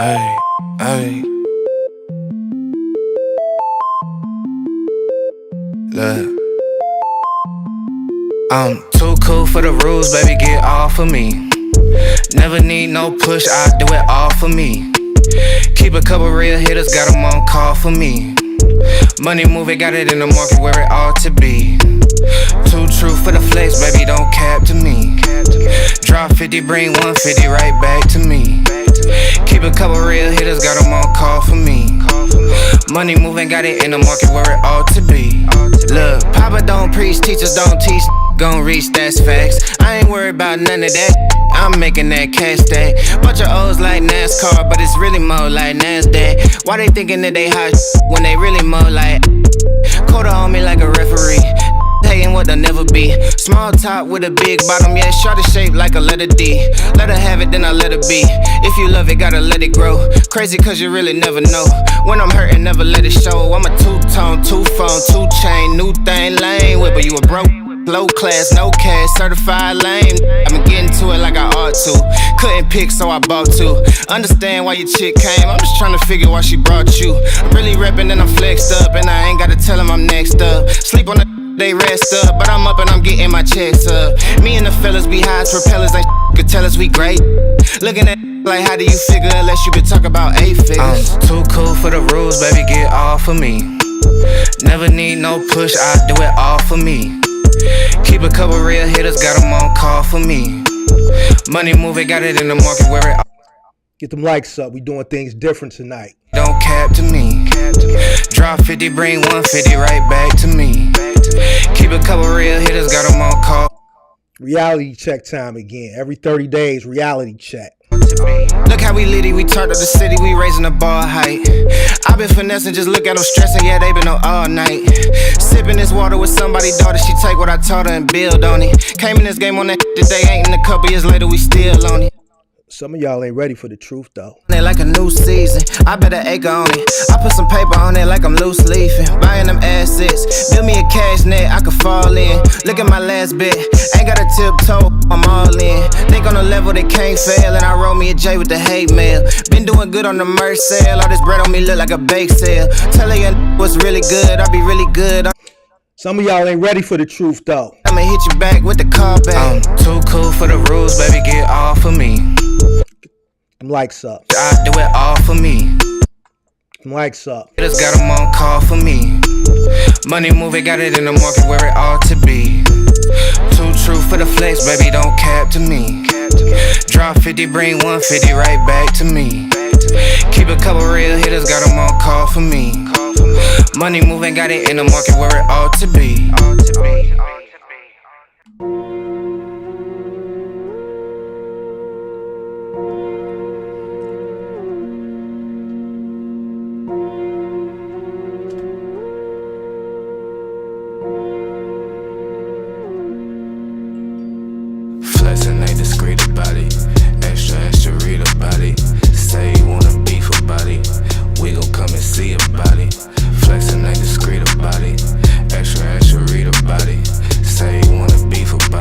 Ay, ay. Look, I'm too cool for the rules, baby, get off of me. Never need no push, I do it all for me. Keep a couple real hitters, got them on call for me. Money moving, got it in the market where it ought to be. Too true for the flex, baby, don't cap to me. Drop 50, bring 150 right back to me. Keep a couple real hitters, got them on call for me. Money moving, got it in the market where it ought to be. Look, Papa don't preach, teachers don't teach. Gon' reach, that's facts. I ain't worried about none of that. I'm making that cash stack. Bunch of O's like NASCAR, but it's really more like NASDAQ. Why they thinking that they hot when they really more like quarter on me like a referee? Hating what they'll never be. Small top with a big bottom, yeah, shorter shape like a letter D. Let her have it, then I let her be. If you love it, gotta let it grow. Crazy cause you really never know. When I'm hurting, never let it show. I'm a two-tone, two-phone, two-chain, new thing, lane whipper, you a broke. Low class, no cash, certified lame. I've been getting to it like I ought to. Couldn't pick, so I bought two. Understand why your chick came, I'm just trying to figure why she brought you. I'm really reppin' and I'm flexed up, and I ain't gotta tell them I'm next up. Sleep on the they rest up, but I'm up and I'm getting my checks up. Me and the fellas be high as propellers, ain't could tell us we great. Looking at like how do you figure unless you been talk about 8 figures. I'm too cool for the rules, baby, get off of me. Never need no push, I do it all for me. Keep a couple real hitters, got them on call for me. Money moving, got it in the market where it. Get them likes up, we doing things different tonight. Don't cap to me. Drop 50, bring 150 right back to me. Keep a couple real hitters, got them on call. Reality check time again. Every 30 days, reality check. Look how we litty, we turned up the city, we raising the bar height. I been finessing, just look at them stressing, yeah, they been up all night. Sipping this water with somebody's daughter, she take what I taught her and build on it. Came in this game on that today, ain't in a couple years later, we still on it. Some of y'all ain't ready for the truth, though. Like a new season, I bet an acre on it. I put some paper on it like I'm loose leafing. Buying them assets, build me a cash net I could fall in. Look at my last bet, ain't got a tiptoe, I'm all in. Think on a level that can't fail, and I roll me a J with the hate mail. Been doing good on the merch sale, all this bread on me look like a bake sale. Tell her what's really good, I be really good. Some of y'all ain't ready for the truth, though. I'ma hit you back with the car back. I'm too cool for the rules, baby, get off of me. Them likes up. I do it all for me. Them likes up. Just got them on call for me. Money moving, got it in the market where it ought to be. Too true for the flex, baby, don't cap to me. Drop 50, bring 150 right back to me. Keep a couple real hitters, got them on call for me. Money moving, got it in the market where it ought to be. Flexing ain't discreet about it. Extra, extra read about it. Say you wanna beef about it. We gon' come and see about it. Flexing ain't discreet about it. Extra, extra read about it. Say you wanna beef about it.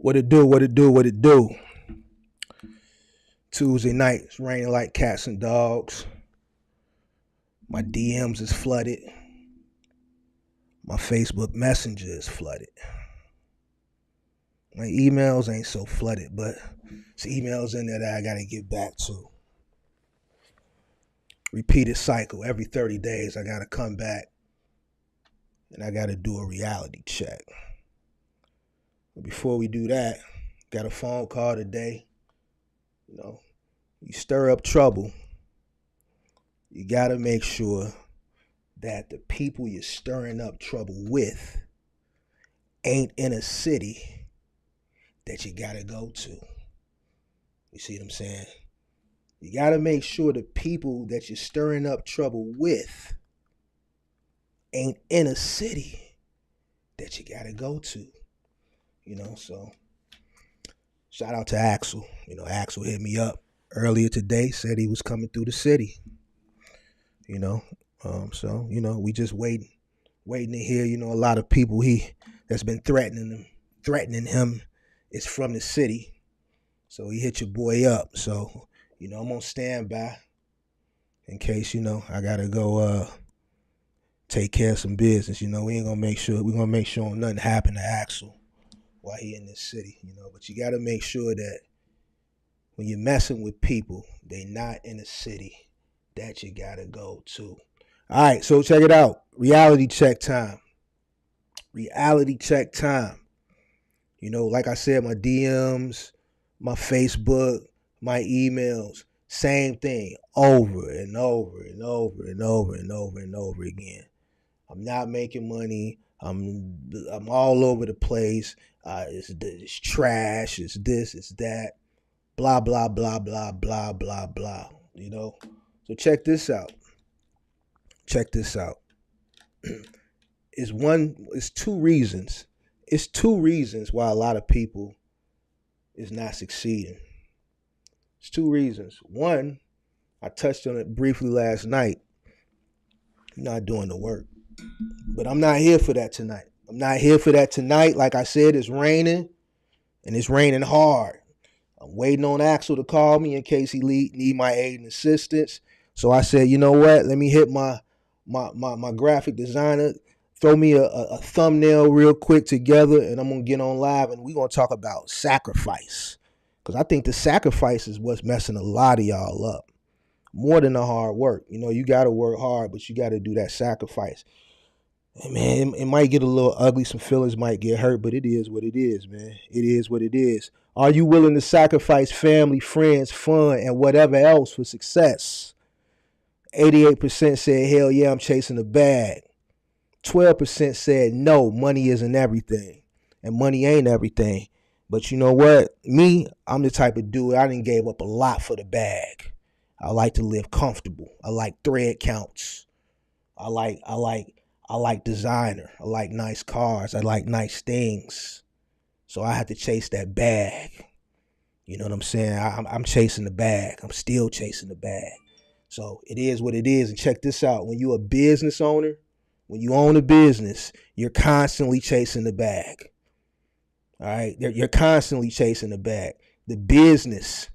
What it do? What it do? What it do? Tuesday night, it's raining like cats and dogs. My DMs is flooded. My Facebook Messenger is flooded. My emails ain't so flooded, but it's emails in there that I gotta get back to. Repeated cycle. Every 30 days, I gotta come back and I gotta do a reality check. But before we do that, got a phone call today. You know, you stir up trouble, you gotta make sure that the people you're stirring up trouble with ain't in a city that you gotta go to. You see what I'm saying? You gotta make sure the people that you're stirring up trouble with ain't in a city that you gotta go to. You know, so shout out to Axel. You know, Axel hit me up earlier today, said he was coming through the city. You know, so, you know, we just waiting to hear, you know, a lot of people that's been threatening him is from the city. So he hit your boy up. So, you know, I'm on standby in case, you know, I gotta go take care of some business. You know, we're gonna make sure nothing happen to Axel while he in this city, you know. But you gotta make sure that when you're messing with people, they not in a city that you gotta go to. All right, so check it out. Reality check time. Reality check time. You know, like I said, my DMs, my Facebook, my emails, same thing over and over and over and over and over and over again. I'm not making money. I'm all over the place. It's trash. It's this. It's that. Blah blah blah blah blah blah blah. You know. So check this out. Check this out. It's two reasons. It's two reasons why a lot of people is not succeeding. It's two reasons. One, I touched on it briefly last night. I'm not doing the work. But I'm not here for that tonight. Like I said, it's raining, and it's raining hard. I'm waiting on Axel to call me in case he need my aid and assistance. So I said, you know what? Let me hit my graphic designer, throw me a thumbnail real quick together, and I'm going to get on live, and we're going to talk about sacrifice. Because I think the sacrifice is what's messing a lot of y'all up. More than the hard work. You know, you got to work hard, but you got to do that sacrifice. And man, it might get a little ugly. Some feelings might get hurt, but it is what it is, man. It is what it is. Are you willing to sacrifice family, friends, fun, and whatever else for success? 88% said, hell yeah, I'm chasing the bag. 12% said, no, money isn't everything. And money ain't everything. But you know what? Me, I'm the type of dude, I done gave up a lot for the bag. I like to live comfortable. I like thread counts. I like designer. I like nice cars. I like nice things. So I have to chase that bag. You know what I'm saying? I'm chasing the bag. I'm still chasing the bag. So it is what it is. And check this out. When you're a business owner, when you own a business, you're constantly chasing the bag. All right? You're constantly chasing the bag. The business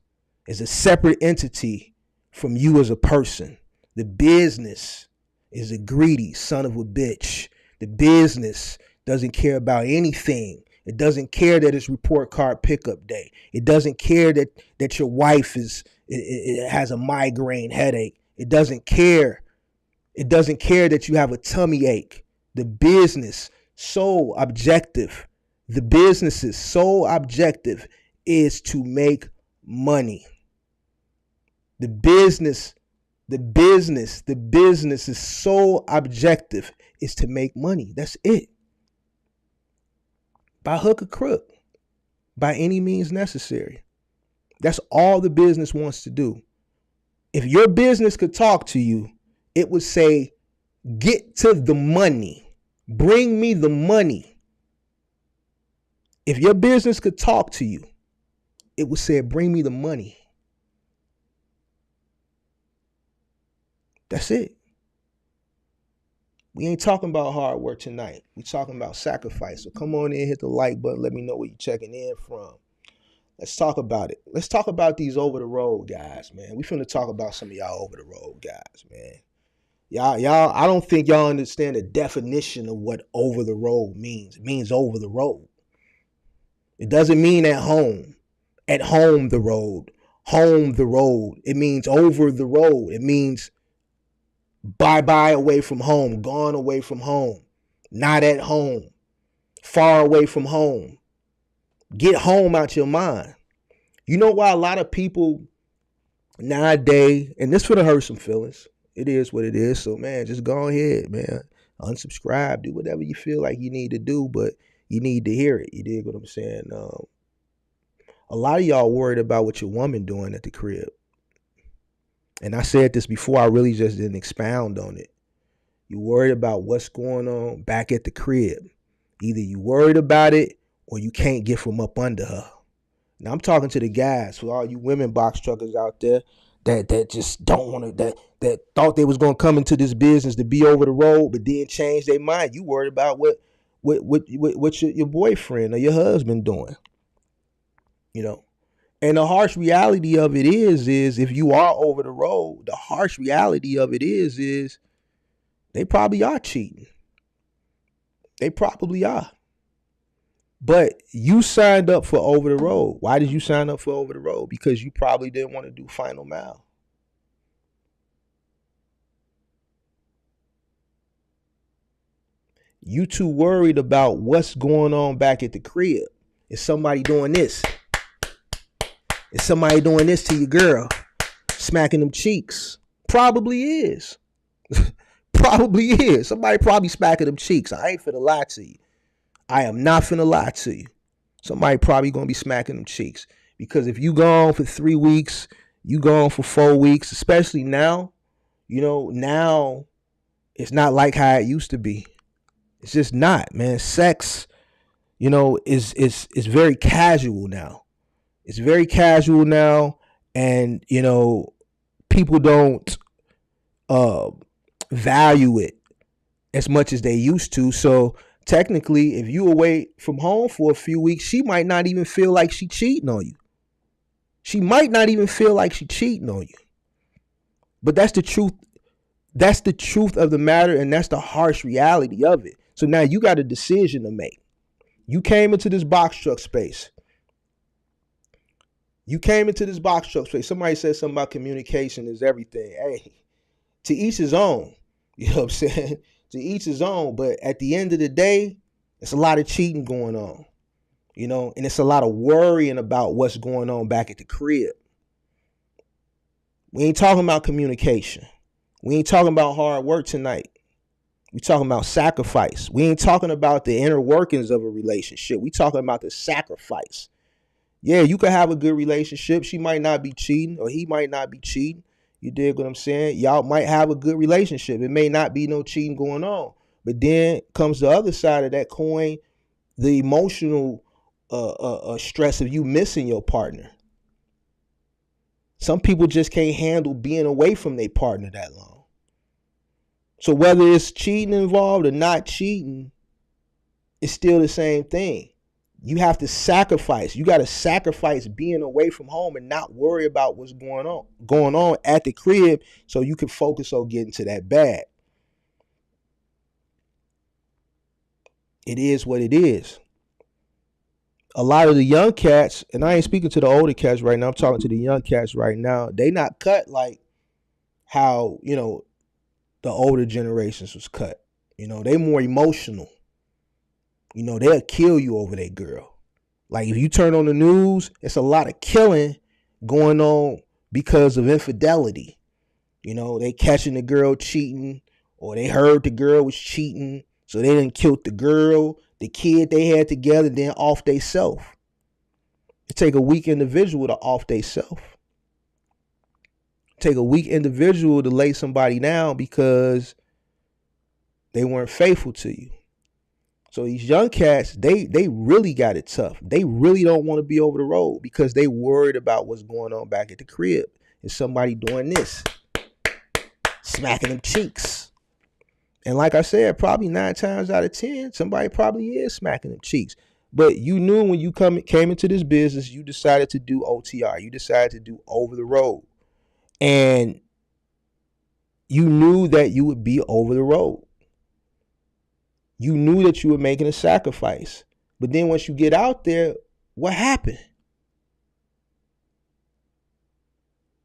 is a separate entity from you as a person. The business is a greedy son of a bitch. The business doesn't care about anything. It doesn't care that it's report card pickup day. It doesn't care that your wife has a migraine headache. It doesn't care. It doesn't care that you have a tummy ache. The business sole objective. The business's sole objective is to make money. The business's sole objective is to make money. That's it. By hook or crook. By any means necessary. That's all the business wants to do. If your business could talk to you, it would say, get to the money. Bring me the money. If your business could talk to you, it would say, bring me the money. That's it. We ain't talking about hard work tonight. We talking about sacrifice. So come on in, hit the like button. Let me know where you checking in from. Let's talk about it. Let's talk about these over the road guys, man. We finna talk about some of y'all over the road guys, man. Y'all, I don't think y'all understand the definition of what over the road means. It means over the road. It doesn't mean at home. At home the road. Home the road. It means over the road. It means bye-bye away from home, gone away from home, not at home, far away from home. Get home out your mind. You know why a lot of people nowadays, and this would have hurt some feelings. It is what it is. So, man, just go ahead, man. Unsubscribe. Do whatever you feel like you need to do, but you need to hear it. You dig what I'm saying? A lot of y'all worried about what your woman doing at the crib. And I said this before, I really just didn't expound on it. You worried about what's going on back at the crib. Either you worried about it or you can't get from up under her. Now I'm talking to the guys, for all you women box truckers out there that just don't want to, that thought they was gonna come into this business to be over the road, but then change their mind. You worried about what your boyfriend or your husband doing, you know. And the harsh reality of it is if you are over the road, the harsh reality of it is they probably are cheating. They probably are. But you signed up for over the road. Why did you sign up for over the road? Because you probably didn't want to do final mile. You too worried about what's going on back at the crib. Is somebody doing this? Is somebody doing this to your girl? Smacking them cheeks? Probably is. Probably is. Somebody probably smacking them cheeks. I ain't finna lie to you. I am not finna lie to you. Somebody probably gonna be smacking them cheeks. Because if you go on for 3 weeks, you go on for 4 weeks, especially now, you know, now it's not like how it used to be. It's just not, man. Sex, you know, is very casual now. It's very casual now, and you know, people don't value it as much as they used to. So technically, if you away from home for a few weeks, she might not even feel like she cheating on you. She might not even feel like she cheating on you. But that's the truth. That's the truth of the matter, and that's the harsh reality of it. So now you got a decision to make. You came into this box truck space. Somebody said something about communication is everything. Hey, to each his own. You know what I'm saying? To each his own. But at the end of the day, it's a lot of cheating going on. You know, and it's a lot of worrying about what's going on back at the crib. We ain't talking about communication. We ain't talking about hard work tonight. We talking about sacrifice. We ain't talking about the inner workings of a relationship. We talking about the sacrifice. Yeah, you could have a good relationship. She might not be cheating, or he might not be cheating. You dig what I'm saying? Y'all might have a good relationship. It may not be no cheating going on. But then comes the other side of that coin, the emotional stress of you missing your partner. Some people just can't handle being away from their partner that long. So whether it's cheating involved or not cheating, it's still the same thing. You have to sacrifice. You got to sacrifice being away from home and not worry about what's going on at the crib, so you can focus on getting to that bag. It is what it is. A lot of the young cats, and I ain't speaking to the older cats right now, I'm talking to the young cats right now, they not cut like how, you know, the older generations was cut. You know, they more emotional. You know, they'll kill you over that girl. Like if you turn on the news, it's a lot of killing going on because of infidelity. You know, they catching the girl cheating, or they heard the girl was cheating, so they didn't kill the girl, the kid they had together, then off they self. It take a weak individual to off they self. Take a weak individual to lay somebody down because they weren't faithful to you. So these young cats, they really got it tough. They really don't want to be over the road because they worried about what's going on back at the crib. Is somebody doing this? Smacking them cheeks. And like I said, probably 9 times out of 10, somebody probably is smacking them cheeks. But you knew when you came into this business, you decided to do OTR. You decided to do over the road. And you knew that you would be over the road. You knew that you were making a sacrifice. But then once you get out there, what happened?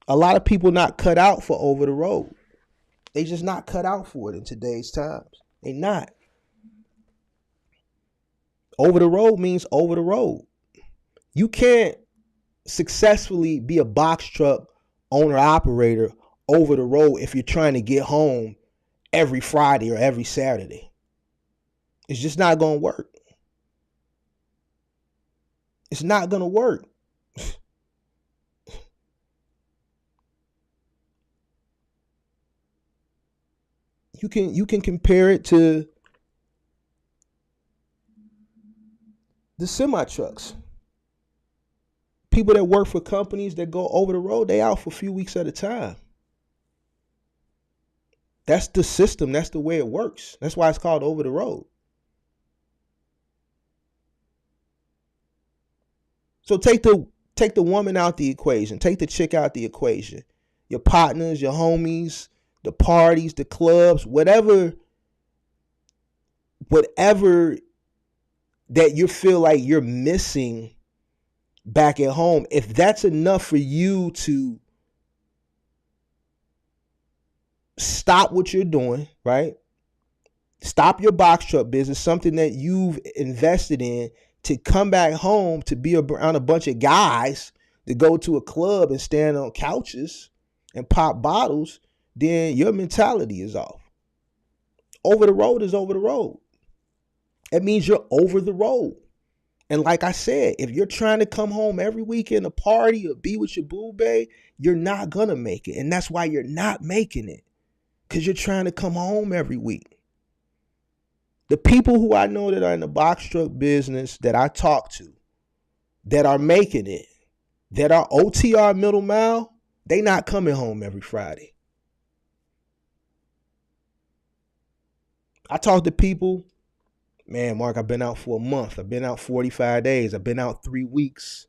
A lot of people not cut out for over the road. They just not cut out for it in today's times. They not. Over the road means over the road. You can't successfully be a box truck owner operator over the road if you're trying to get home every Friday or every Saturday. It's just not going to work. It's not going to work. You can compare it to the semi trucks. People that work for companies that go over the road, they out for a few weeks at a time. That's the system. That's the way it works. That's why it's called over the road. So take the woman out the equation. Take the chick out the equation. Your partners, your homies, the parties, the clubs, whatever that you feel like you're missing back at home, if that's enough for you to stop what you're doing, right? Stop your box truck business, something that you've invested in, to come back home to be around a bunch of guys, to go to a club and stand on couches and pop bottles, then your mentality is off. Over the road is over the road. It means you're over the road. And like I said, if you're trying to come home every weekend to party or be with your boo bae, you're not going to make it. And that's why you're not making it, because you're trying to come home every week. The people who I know that are in the box truck business that I talk to, that are making it, that are OTR middle mile, they not coming home every Friday. I talk to people, man, Mark, I've been out for a month. I've been out 45 days. I've been out 3 weeks.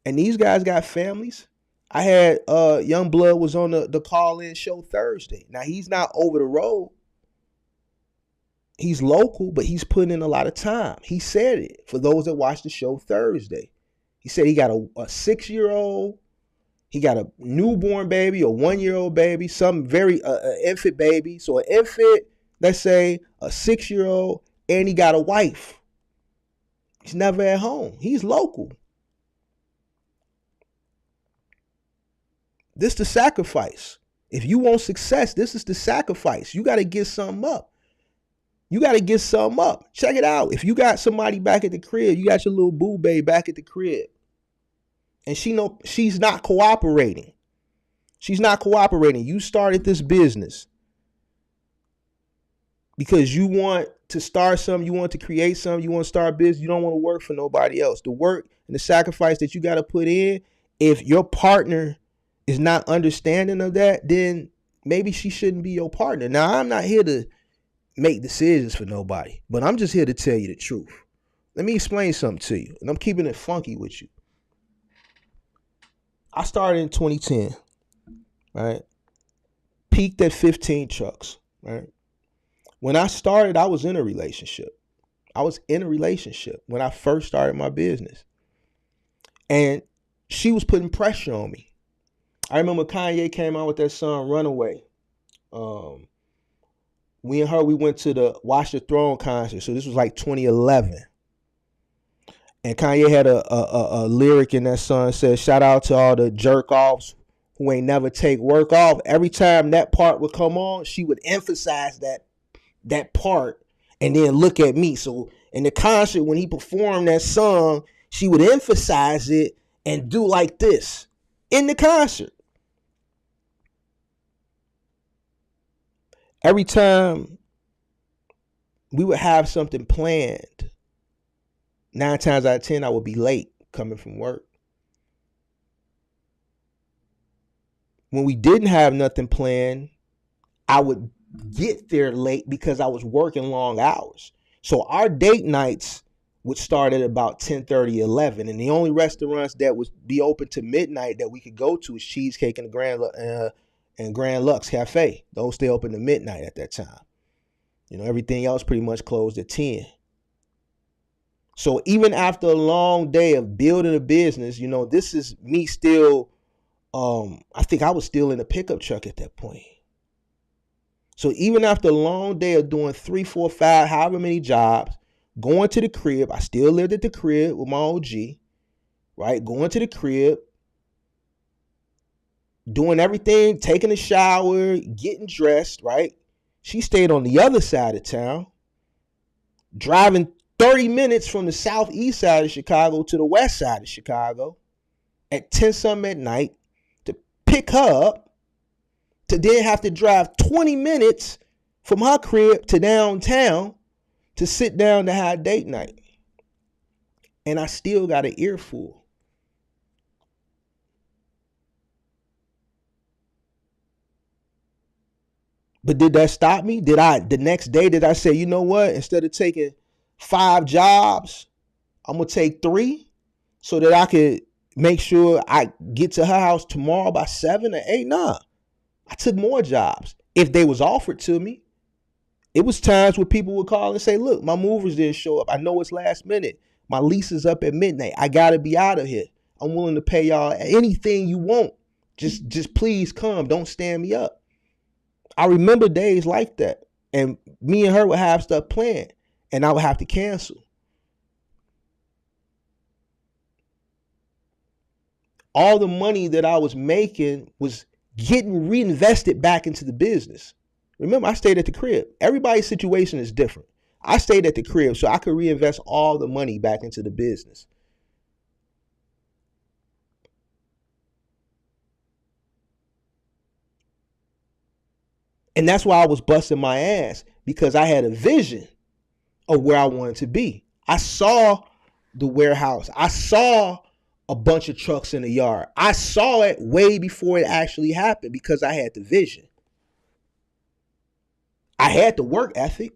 And these guys got families. I had Young Blood was on the call-in show Thursday. Now, he's not over the road. He's local, but he's putting in a lot of time. He said it for those that watched the show Thursday. He said he got a 6-year-old. He got a newborn baby, a 1-year-old baby, some very infant baby. So an infant, let's say a 6-year-old, and he got a wife. He's never at home. He's local. This is the sacrifice. If you want success, this is the sacrifice. You got to get something up. You got to get something up. Check it out. If you got somebody back at the crib, you got your little boo bae back at the crib, and she's not cooperating. She's not cooperating. You started this business because you want to start something, you want to create something, you want to start a business, you don't want to work for nobody else. The work and the sacrifice that you got to put in, if your partner is not understanding of that, then maybe she shouldn't be your partner. Now, I'm not here to make decisions for nobody, but I'm just here to tell you the truth. Let me explain something to you, and I'm keeping it funky with you. I started in 2010, right? Peaked at 15 trucks, right? When I started, I was in a relationship. I was in a relationship when I first started my business. And she was putting pressure on me. I remember Kanye came out with that song Runaway. We and her, we went to the Watch the Throne concert. So this was like 2011. And Kanye had a lyric in that song that said, shout out to all the jerk offs who ain't never take work off. Every time that part would come on, she would emphasize that part and then look at me. So in the concert, when he performed that song, she would emphasize it and do like this in the concert. Every time we would have something planned, 9 times out of 10, I would be late coming from work. When we didn't have nothing planned, I would get there late because I was working long hours. So our date nights would start at about 10:30, 11. And the only restaurants that would be open to midnight that we could go to is Cheesecake and Grand Lux Cafe. Those stay open to midnight at that time. Everything else pretty much closed at 10. So even after a long day of building a business, this is me still, I think I was still in a pickup truck at that point. So even after a long day of doing 3, 4, 5, however many jobs, going to the crib, I still lived at the crib with my OG, right? Going to the crib, doing everything, taking a shower, getting dressed, right? She stayed on the other side of town, driving 30 minutes from the southeast side of Chicago to the west side of Chicago at 10-something at night to pick her up, to then have to drive 20 minutes from her crib to downtown to sit down to have date night. And I still got an earful. But did that stop me? The next day, did I say, you know what? Instead of taking 5 jobs, I'm going to take 3 so that I could make sure I get to her house tomorrow by 7 or 8? Nah, I took more jobs if they was offered to me. It was times where people would call and say, look, my movers didn't show up. I know it's last minute. My lease is up at midnight. I got to be out of here. I'm willing to pay y'all anything you want. Just please come. Don't stand me up. I remember days like that. And me and her would have stuff planned and I would have to cancel. All the money that I was making was getting reinvested back into the business. Remember, I stayed at the crib. Everybody's situation is different. I stayed at the crib so I could reinvest all the money back into the business. And that's why I was busting my ass, because I had a vision of where I wanted to be. I saw the warehouse. I saw a bunch of trucks in the yard. I saw it way before it actually happened because I had the vision. I had the work ethic.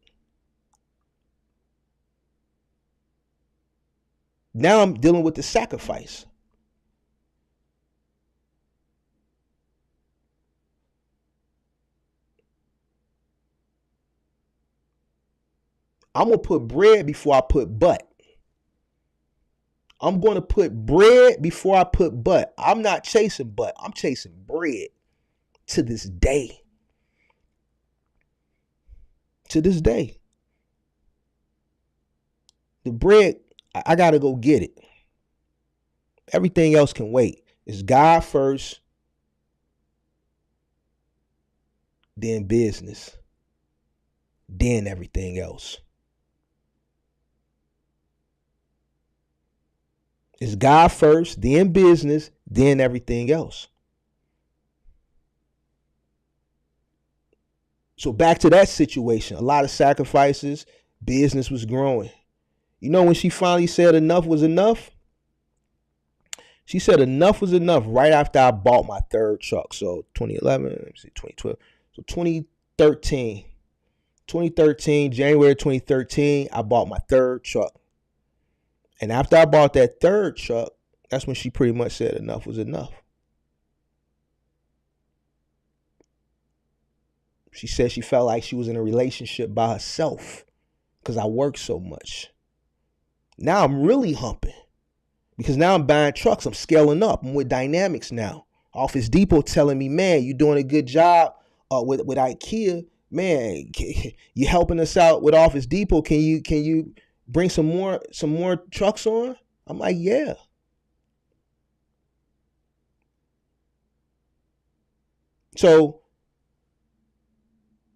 Now I'm dealing with the sacrifice. I'm going to put bread before I put butt. I'm going to put bread before I put butt. I'm not chasing butt. I'm chasing bread to this day. To this day. The bread, I got to go get it. Everything else can wait. It's God first, then business, then everything else. It's God first, then business, then everything else. So back to that situation, a lot of sacrifices, business was growing. When she finally said enough was enough? She said enough was enough right after I bought my 3rd truck. So 2011, 2012. So 2013, January 2013, I bought my 3rd truck. And after I bought that 3rd truck, that's when she pretty much said enough was enough. She said she felt like she was in a relationship by herself because I worked so much. Now I'm really humping because now I'm buying trucks. I'm scaling up. I'm with Dynamics now. Office Depot telling me, man, you're doing a good job with IKEA. Man, you helping us out with Office Depot. Can you bring some more trucks on? I'm like, yeah. So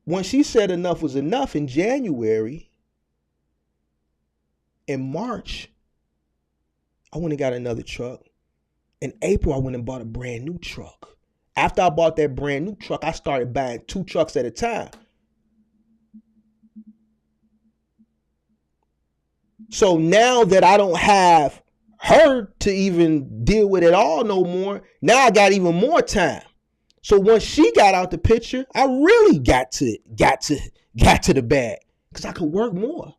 when she said enough was enough in January, in March, I went and got another truck. In April, I went and bought a brand new truck. After I bought that brand new truck, I started buying 2 trucks at a time. So now that I don't have her to even deal with at all no more, now I got even more time. So once she got out the picture, I really got to the bag because I could work more.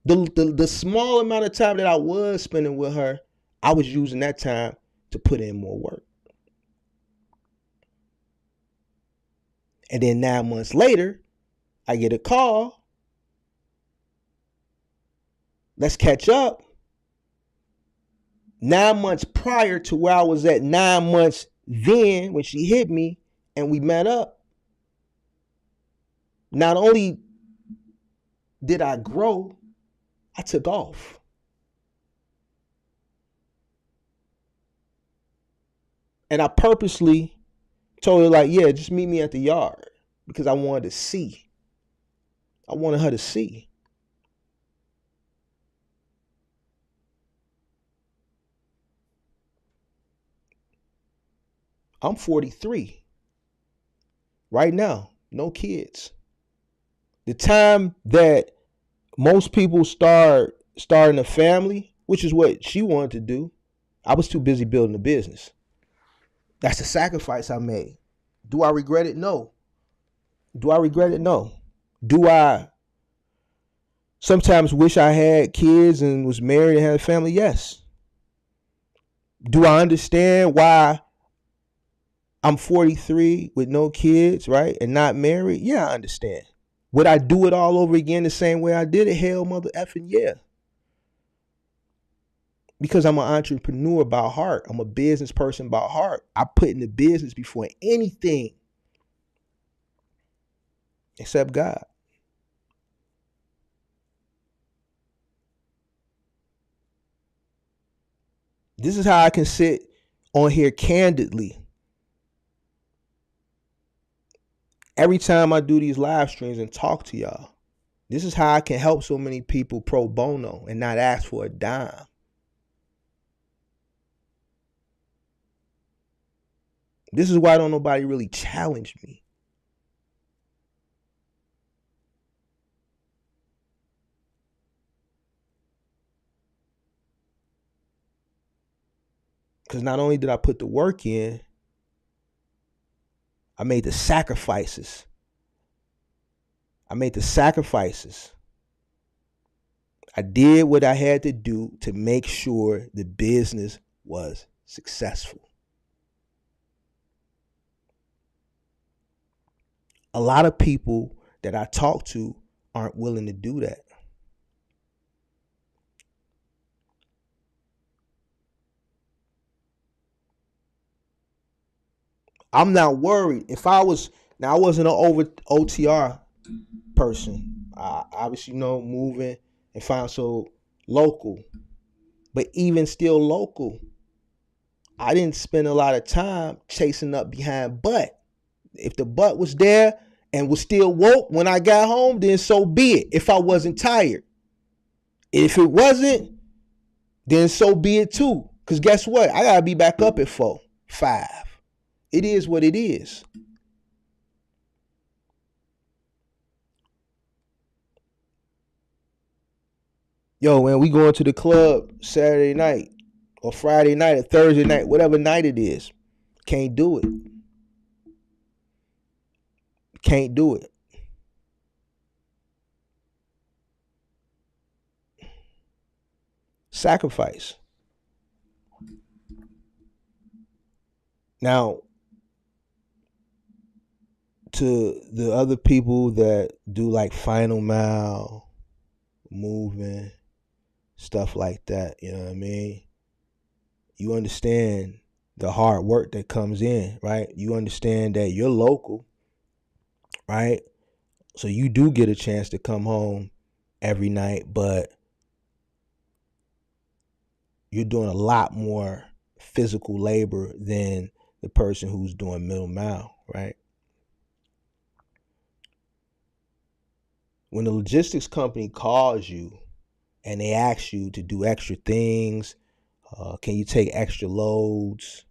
The small amount of time that I was spending with her, I was using that time to put in more work. And then 9 months later, I get a call. Let's catch up. 9 months prior to where I was at 9 months then when she hit me and we met up, not only did I grow, I took off. And I purposely told her, like, yeah, just meet me at the yard because I wanted to see. I wanted her to see. I'm 43 right now, no kids. The time that most people starting a family, which is what she wanted to do, I was too busy building a business. That's the sacrifice I made. Do I regret it? No. Do I regret it? No. Do I sometimes wish I had kids and was married and had a family? Yes. Do I understand why I'm 43 with no kids, right? And not married? Yeah, I understand. Would I do it all over again the same way I did it? Hell, mother effing yeah. Because I'm an entrepreneur by heart. I'm a business person by heart. I put in the business before anything except God. This is how I can sit on here candidly. Every time I do these live streams and talk to y'all, this is how I can help so many people pro bono and not ask for a dime. This is why don't nobody really challenge me. Because not only did I put the work in, I made the sacrifices. I did what I had to do to make sure the business was successful. A lot of people that I talk to aren't willing to do that. I'm not worried. I wasn't an OTR person. I obviously moving and found so local. But even still local, I didn't spend a lot of time chasing up behind butt. If the butt was there and was still woke when I got home, then so be it. If I wasn't tired. If it wasn't, then so be it too. Because guess what? I got to be back up at 4, 5. It is what it is. Yo, man, we going to the club Saturday night or Friday night or Thursday night, whatever night it is. Can't do it. Sacrifice. Now, to the other people that do like final mile, moving, stuff like that, you know what I mean? You understand the hard work that comes in, right? You understand that you're local, right? So you do get a chance to come home every night, but you're doing a lot more physical labor than the person who's doing middle mile, right? When the logistics company calls you and they ask you to do extra things, can you take extra loads,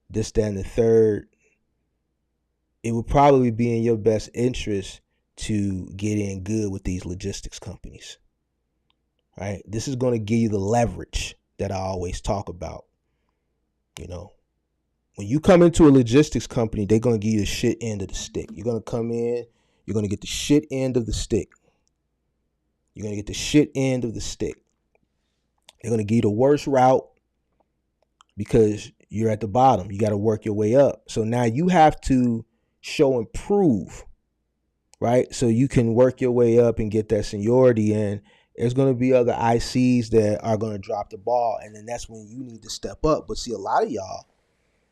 this, that, and the third, it would probably be in your best interest to get in good with these logistics companies, right? This is going to give you the leverage that I always talk about, When you come into a logistics company, they're going to give you the shit end of the stick. You're going to come in, you're going to get the shit end of the stick. You're going to get the shit end of the stick. They're going to give you the worst route because you're at the bottom. You got to work your way up. So now you have to show and prove, right? So you can work your way up and get that seniority. And there's going to be other ICs that are going to drop the ball. And then that's when you need to step up. But see, a lot of y'all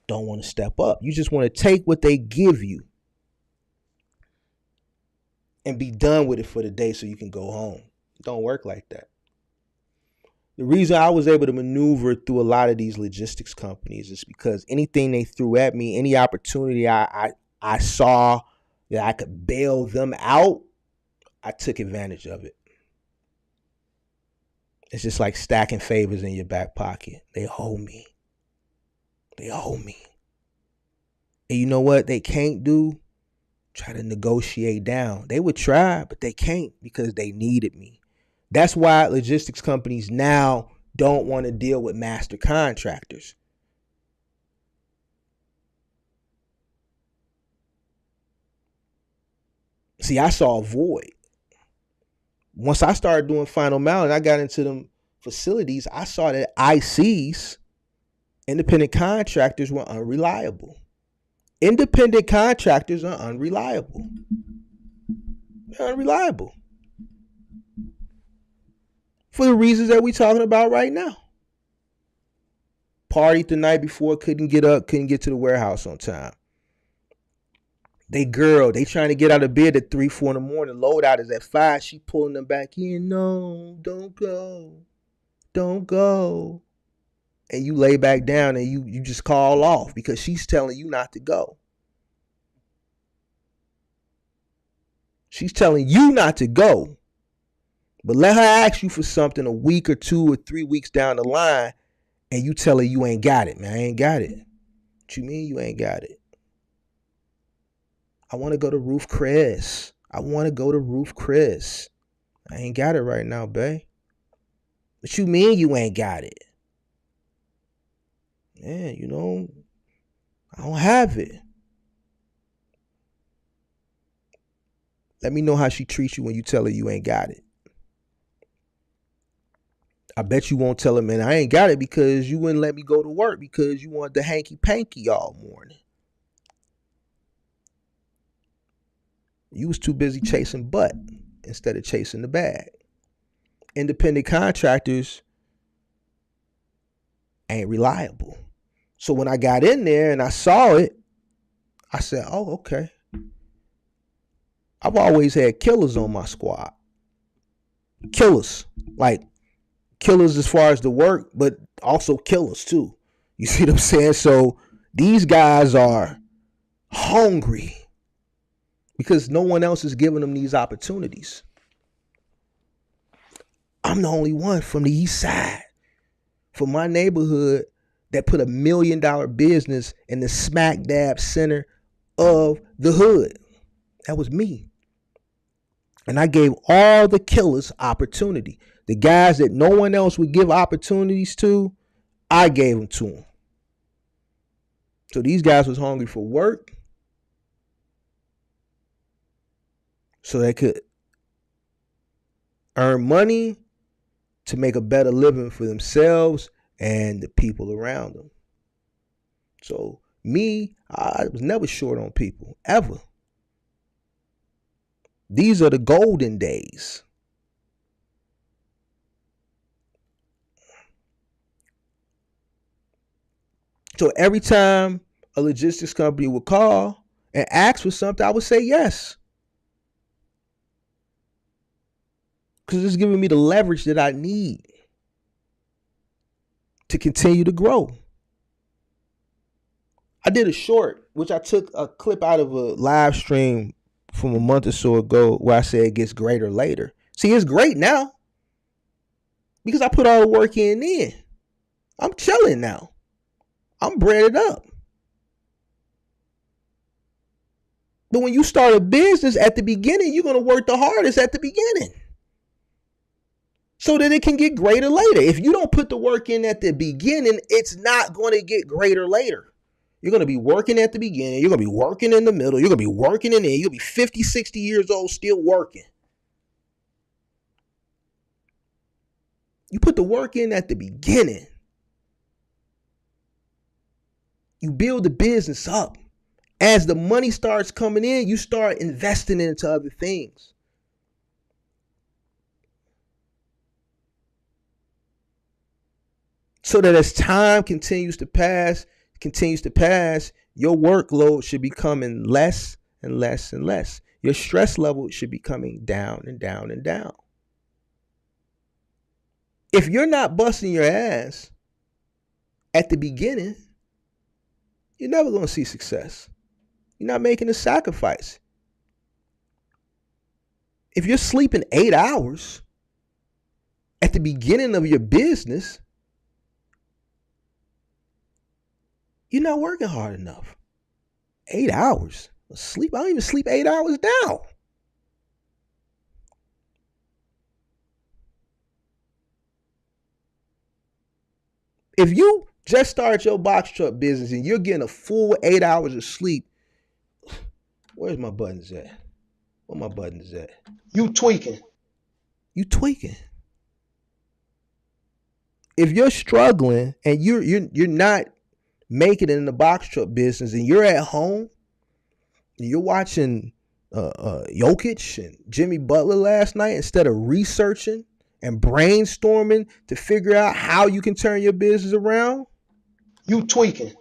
don't want to step up. You just want to take what they give you and be done with it for the day so you can go home. It don't work like that. The reason I was able to maneuver through a lot of these logistics companies is because anything they threw at me, any opportunity I saw that I could bail them out, I took advantage of it. It's just like stacking favors in your back pocket. They owe me. They owe me. And you know what they can't do? Try to negotiate down. They would try, but they can't because they needed me. That's why logistics companies now don't want to deal with master contractors. See, I saw a void. Once I started doing final mile and I got into them facilities, I saw that ICs, independent contractors, were unreliable. Independent contractors are unreliable. They're unreliable. For the reasons that we're talking about right now. Partied the night before, couldn't get to the warehouse on time. They trying to get out of bed at 3, 4 in the morning. Loadout is at 5. She pulling them back in. No, don't go. Don't go. And you lay back down and you just call off because she's telling you not to go. She's telling you not to go. But let her ask you for something a week or 2 or 3 weeks down the line and you tell her you ain't got it, man. I ain't got it. What you mean you ain't got it? I want to go to Roof Chris. I ain't got it right now, babe. What you mean you ain't got it? Yeah, I don't have it. Let me know how she treats you when you tell her you ain't got it. I bet you won't tell her, man, I ain't got it because you wouldn't let me go to work because you wanted the hanky-panky all morning. You was too busy chasing butt instead of chasing the bag. Independent contractors ain't reliable. So when I got in there and I saw it, I said, oh, okay. I've always had killers on my squad. Killers. Like killers as far as the work, but also killers too. You see what I'm saying? So these guys are hungry because no one else is giving them these opportunities. I'm the only one from the east side, from my neighborhood, that put $1 million business in the smack dab center of the hood. That was me. And I gave all the killers opportunity. The guys that no one else would give opportunities to, I gave them to them. So these guys was hungry for work so they could earn money to make a better living for themselves and the people around them. So me, I was never short on people, ever. These are the golden days. So every time a logistics company would call and ask for something, I would say yes. Because it's giving me the leverage that I need to continue to grow. I did a short, which I took a clip out of a live stream from a month or so ago where I said it gets greater later. See, it's great now because I put all the work in. I'm chilling now. I'm breaded up. But when you start a business at the beginning, you're going to work the hardest at the beginning so that it can get greater later. If you don't put the work in at the beginning, it's not going to get greater later. You're going to be working at the beginning. You're going to be working in the middle. You're going to be working in the end. You'll be 50, 60 years old still working. You put the work in at the beginning. You build the business up. As the money starts coming in, you start investing into other things. So that as time continues to pass, your workload should be coming less and less and less. Your stress level should be coming down and down and down. If you're not busting your ass at the beginning, you're never going to see success. You're not making a sacrifice. If you're sleeping 8 hours at the beginning of your business, you're not working hard enough. 8 hours of sleep. I don't even sleep 8 hours now. If you just started your box truck business and you're getting a full 8 hours of sleep, where's my buttons at? Where my buttons at? You tweaking. If you're struggling and you're not making it in the box truck business and you're at home and you're watching Jokic and Jimmy Butler last night instead of researching and brainstorming to figure out how you can turn your business around, you tweaking.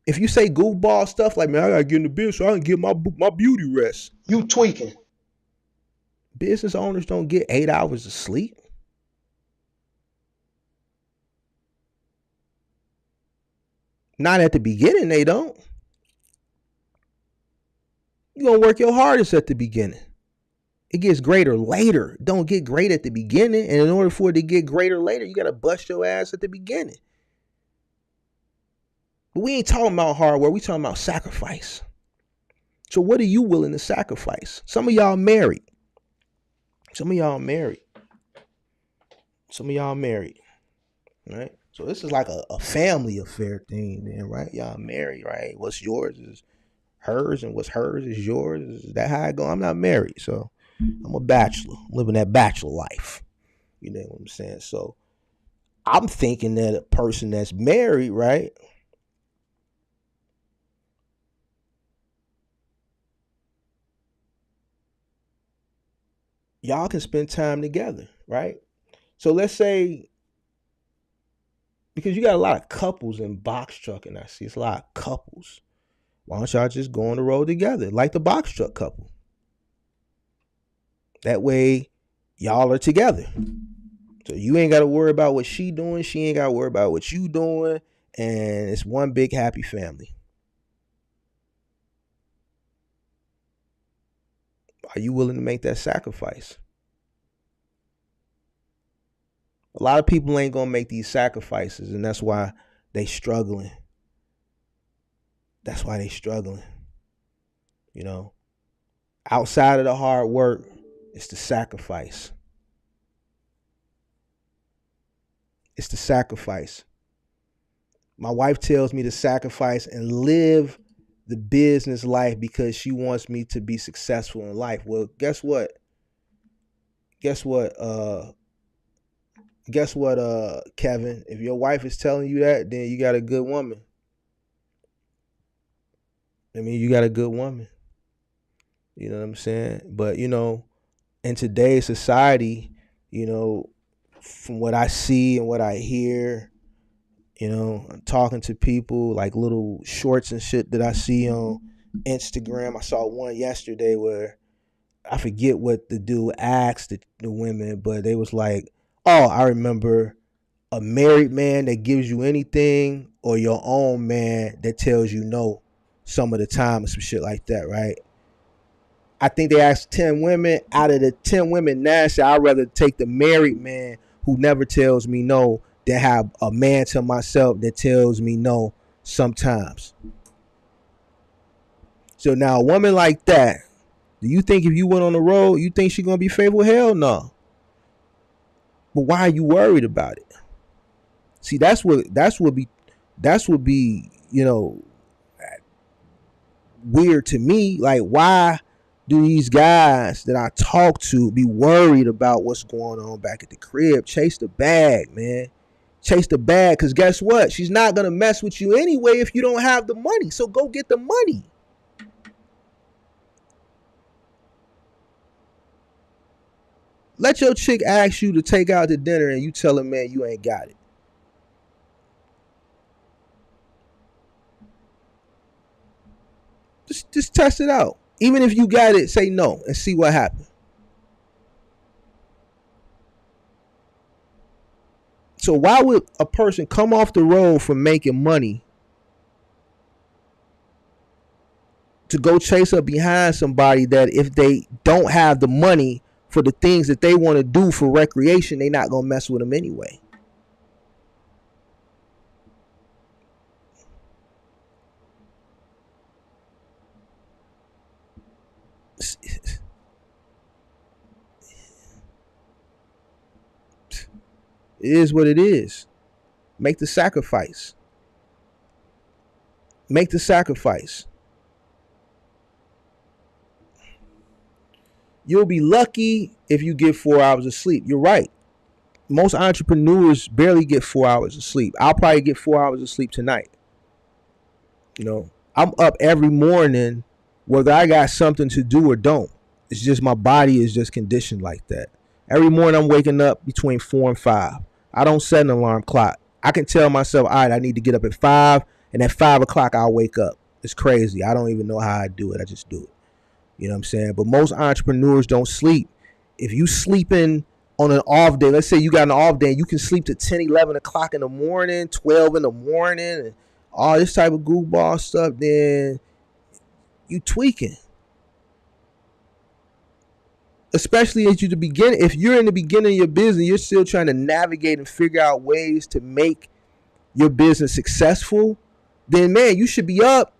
If you say goofball stuff like, man, I gotta get in the business so I can get my beauty rest, you tweaking. Business owners don't get 8 hours of sleep. Not at the beginning, they don't. You're going to work your hardest at the beginning. It gets greater later. Don't get great at the beginning. And in order for it to get greater later, you got to bust your ass at the beginning. But we ain't talking about hard work. We talking about sacrifice. So what are you willing to sacrifice? Some of y'all married. Right? So this is like a family affair thing then, right? Y'all married, right? What's yours is hers and what's hers is yours. Is that how I go? I'm not married, so I'm a bachelor. I'm living that bachelor life. You know what I'm saying? So I'm thinking that a person that's married, right? Y'all can spend time together, right? So let's say, because you got a lot of couples in box trucking, I see it's a lot of couples. Why don't y'all just go on the road together, like the box truck couple? That way, y'all are together. So you ain't got to worry about what she doing. She ain't got to worry about what you doing. And it's one big happy family. Are you willing to make that sacrifice? A lot of people ain't going to make these sacrifices, and that's why they struggling. You know, outside of the hard work, it's the sacrifice. My wife tells me to sacrifice and live the business life because she wants me to be successful in life. Well, guess what, Kevin? If your wife is telling you that, then you got a good woman. You got a good woman. You know what I'm saying? But, in today's society, from what I see and what I hear, I'm talking to people, like little shorts and shit that I see on Instagram. I saw one yesterday where I forget what the dude asked the women, but they was like, oh, I remember a married man that gives you anything or your own man that tells you no some of the time or some shit like that, right? I think they asked 10 women. Out of the 10 women, 9 said, I'd rather take the married man who never tells me no than have a man to myself that tells me no sometimes. So now a woman like that, do you think if you went on the road, you think she's going to be faithful? Hell no. But why are you worried about it? See, that's what be weird to me. Like, why do these guys that I talk to be worried about what's going on back at the crib? Chase the bag, man. Chase the bag, because guess what? She's not going to mess with you anyway if you don't have the money. So go get the money. Let your chick ask you to take out to dinner and you tell her, man, you ain't got it. Just test it out. Even if you got it, say no and see what happens. So why would a person come off the road from making money to go chase up behind somebody that if they don't have the money for the things that they want to do for recreation, they not going to mess with them anyway? It is what it is. Make the sacrifice. Make the sacrifice. You'll be lucky if you get 4 hours of sleep. You're right. Most entrepreneurs barely get 4 hours of sleep. I'll probably get 4 hours of sleep tonight. I'm up every morning, whether I got something to do or don't. It's just my body is just conditioned like that. Every morning I'm waking up between 4 and 5. I don't set an alarm clock. I can tell myself, all right, I need to get up at 5, and at 5 o'clock I'll wake up. It's crazy. I don't even know how I do it. I just do it. You know what I'm saying? But most entrepreneurs don't sleep. If you sleeping on an off day, let's say you got an off day, and you can sleep to 10, 11 o'clock in the morning, 12 in the morning, and all this type of goofball stuff, then you tweaking. Especially as you the beginning, if you're in the beginning of your business, you're still trying to navigate and figure out ways to make your business successful, then man, you should be up,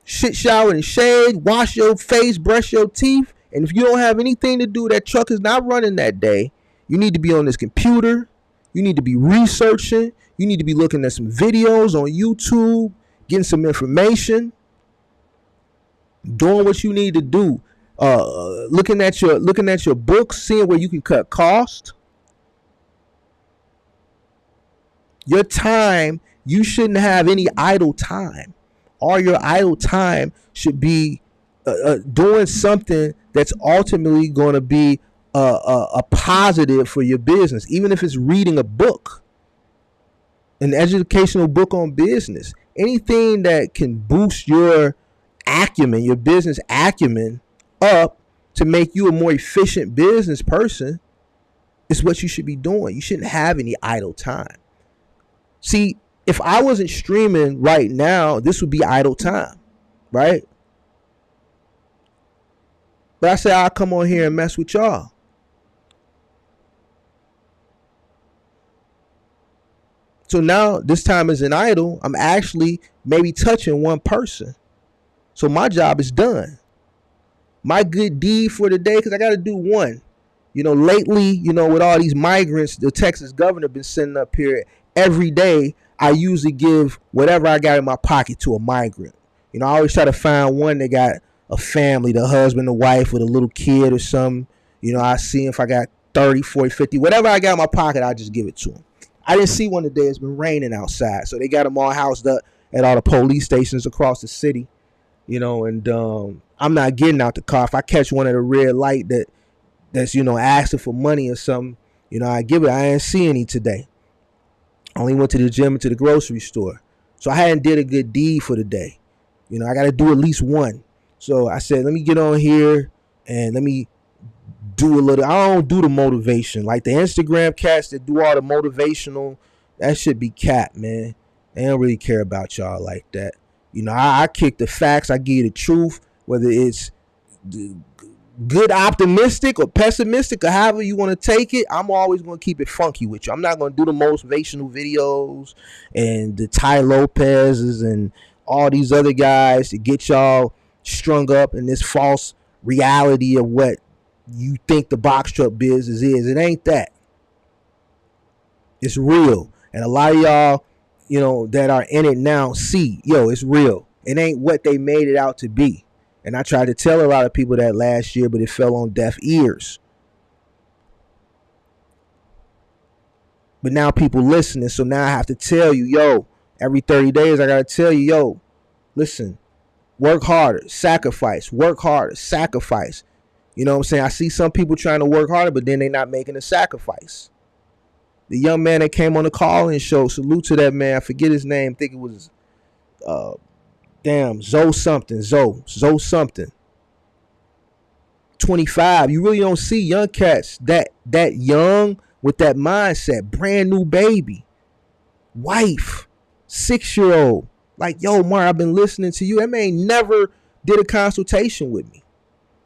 shit, shower and shave, wash your face, brush your teeth. And if you don't have anything to do, that truck is not running that day, you need to be on this computer. You need to be researching. You need to be looking at some videos on YouTube, getting some information, doing what you need to do. Looking at your books, seeing where you can cut cost. Your time, you shouldn't have any idle time. All your idle time should be doing something that's ultimately going to be a positive for your business, even if it's reading a book, an educational book on business. Anything that can boost your acumen, your business acumen, up to make you a more efficient business person is what you should be doing. You shouldn't have any idle time. See, if I wasn't streaming right now, this would be idle time, right? But I said I'll come on here and mess with y'all. So now this time isn't idle. I'm actually maybe touching one person. So my job is done. My good deed for the day, because I got to do one. Lately, with all these migrants, the Texas governor been sending up here every day. I usually give whatever I got in my pocket to a migrant. I always try to find one that got a family, the husband, the wife with a little kid or something. I see if I got 30, 40, 50, whatever I got in my pocket, I just give it to them. I didn't see one today. It's been raining outside. So they got them all housed up at all the police stations across the city. And I'm not getting out the car. If I catch one at a red light that's asking for money or something, I give it. I ain't see any today. I only went to the gym and to the grocery store. So I hadn't did a good deed for the day. I got to do at least one. So I said, let me get on here and let me do a little. I don't do the motivation. Like the Instagram cats that do all the motivational, that should be cap, man. They don't really care about y'all like that. I kick the facts. I give you the truth, whether it's good, optimistic, or pessimistic, or however you want to take it. I'm always going to keep it funky with you. I'm not going to do the motivational videos and the Ty Lopez's and all these other guys to get y'all strung up in this false reality of what you think the box truck business is. It ain't that. It's real. And a lot of y'all, that are in it now see, it's real. It ain't what they made it out to be. And I tried to tell a lot of people that last year, but it fell on deaf ears. But now people listening, so now I have to tell you, every 30 days I gotta tell you, listen, work harder, sacrifice, work harder, sacrifice. You know what I'm saying? I see some people trying to work harder, but then they not making a sacrifice. The young man that came on the call-in show, salute to that man. I forget his name. I think it was Zoe something. 25. You really don't see young cats that young with that mindset. Brand new baby, wife, 6-year-old. Like, Mark, I've been listening to you. That man never did a consultation with me.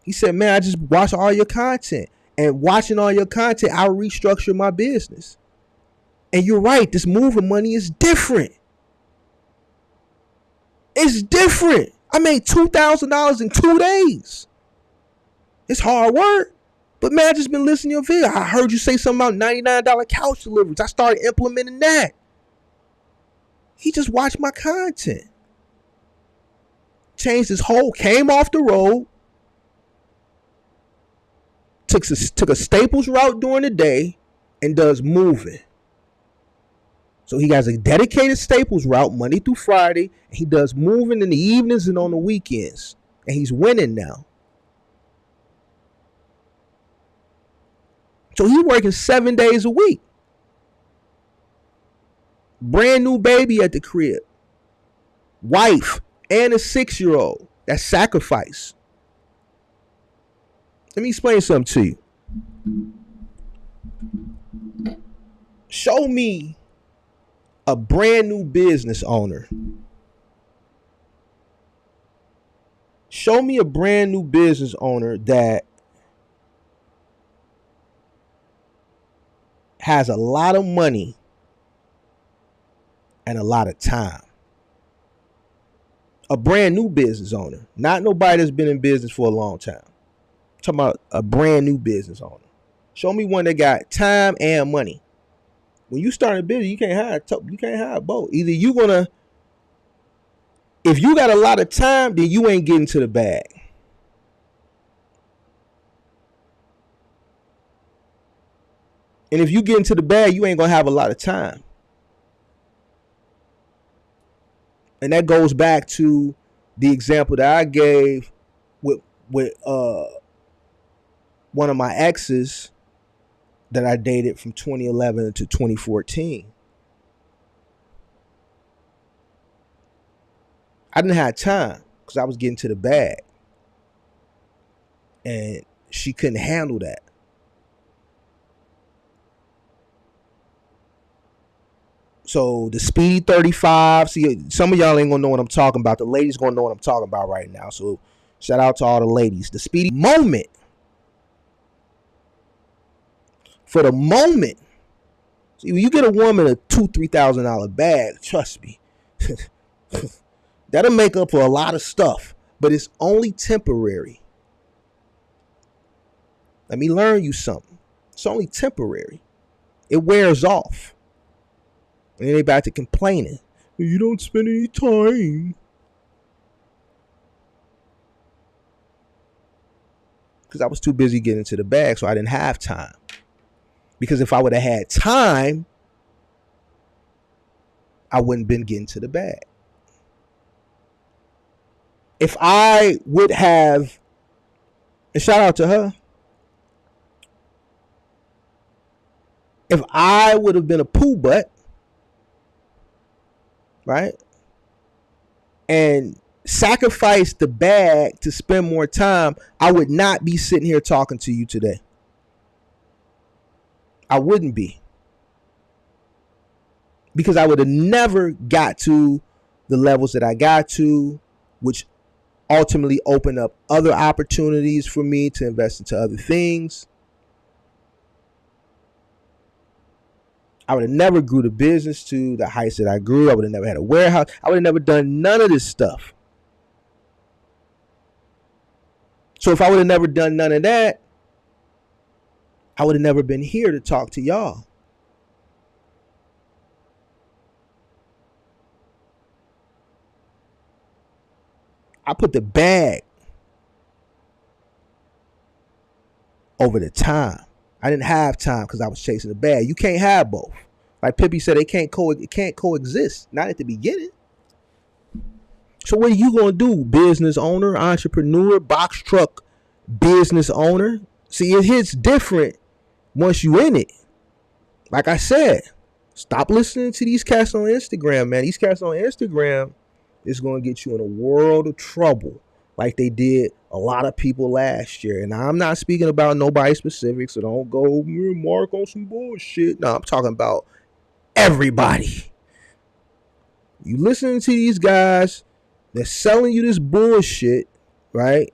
He said, man, I just watch all your content. And watching all your content, I'll restructure my business. And you're right, this moving money is different. It's different. I made $2,000 in 2 days. It's hard work. But man, I just been listening to your video. I heard you say something about $99 couch deliveries. I started implementing that. He just watched my content. Changed his whole, came off the road. Took a Staples route during the day and does moving. So he has a dedicated Staples route Monday through Friday. And he does moving in the evenings and on the weekends. And he's winning now. So he's working 7 days a week. Brand new baby at the crib. Wife and a 6-year-old. That's sacrifice. Let me explain something to you. Show me a brand new business owner. Show me a brand new business owner that has a lot of money and a lot of time. A brand new business owner, not nobody that's been in business for a long time. I'm talking about a brand new business owner. Show me one that got time and money. When you start a business, you can't hire both. Either if you got a lot of time, then you ain't getting to the bag. And if you get into the bag, you ain't gonna have a lot of time. And that goes back to the example that I gave with one of my exes that I dated from 2011 to 2014. I didn't have time because I was getting to the bag. And she couldn't handle that. So the Speedy 35, see, some of y'all ain't gonna know what I'm talking about. The ladies gonna know what I'm talking about right now. So shout out to all the ladies. The Speedy moment. For the moment. See, when you get a woman a $2,000-$3,000 bag, trust me, that'll make up for a lot of stuff. But it's only temporary. Let me learn you something. It's only temporary. It wears off. And then they back to complaining. You don't spend any time. Because I was too busy getting to the bag, so I didn't have time. Because if I would have had time, I wouldn't have been getting to the bag. If I would have, and shout out to her, if I would have been a poo butt, right, and sacrifice the bag to spend more time, I would not be sitting here talking to you today. I wouldn't be. Because I would have never got to the levels that I got to, which ultimately opened up other opportunities for me to invest into other things. I would have never grew the business to the heights that I grew. I would have never had a warehouse. I would have never done none of this stuff. So if I would have never done none of that, I would have never been here to talk to y'all. I put the bag over the time. I didn't have time because I was chasing the bag. You can't have both. Like Pippi said, it can't coexist. Not at the beginning. So what are you gonna do, business owner, entrepreneur, box truck business owner? See, it hits different once you in it. Like I said, stop listening to these cats on Instagram, man. These cats on Instagram is gonna get you in a world of trouble, like they did a lot of people last year. And I'm not speaking about nobody specific, so don't go mark on some bullshit. No, I'm talking about everybody. You listening to these guys, they're selling you this bullshit, right?